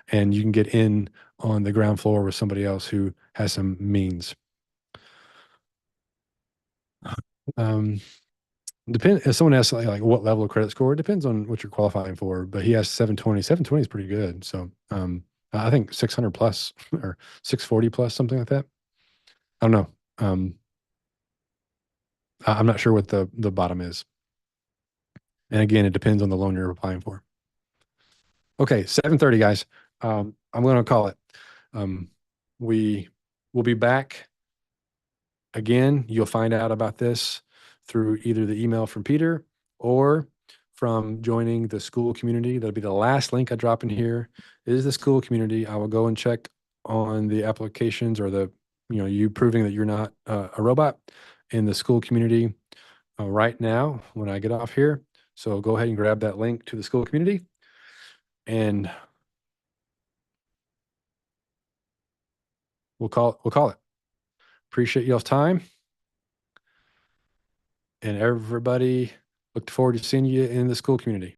And you can get in on the ground floor with somebody else who has some means. Um, if someone asks like what level of credit score, it depends on what you're qualifying for, but he has 720. 720 is pretty good. So I think 600 plus or 640 plus, something like that. I don't know. I'm not sure what the bottom is. And again, it depends on the loan you're applying for. Okay, 7:30, guys. I'm going to call it. Um, we will be back again. You'll find out about this through either the email from Peter or from joining the school community. That'll be the last link I drop in here is the school community. I will go and check on the applications or you proving that you're not a robot in the school community right now when I get off here. So go ahead and grab that link to the school community, and we'll call it. Appreciate y'all's time, and everybody look forward to seeing you in the school community.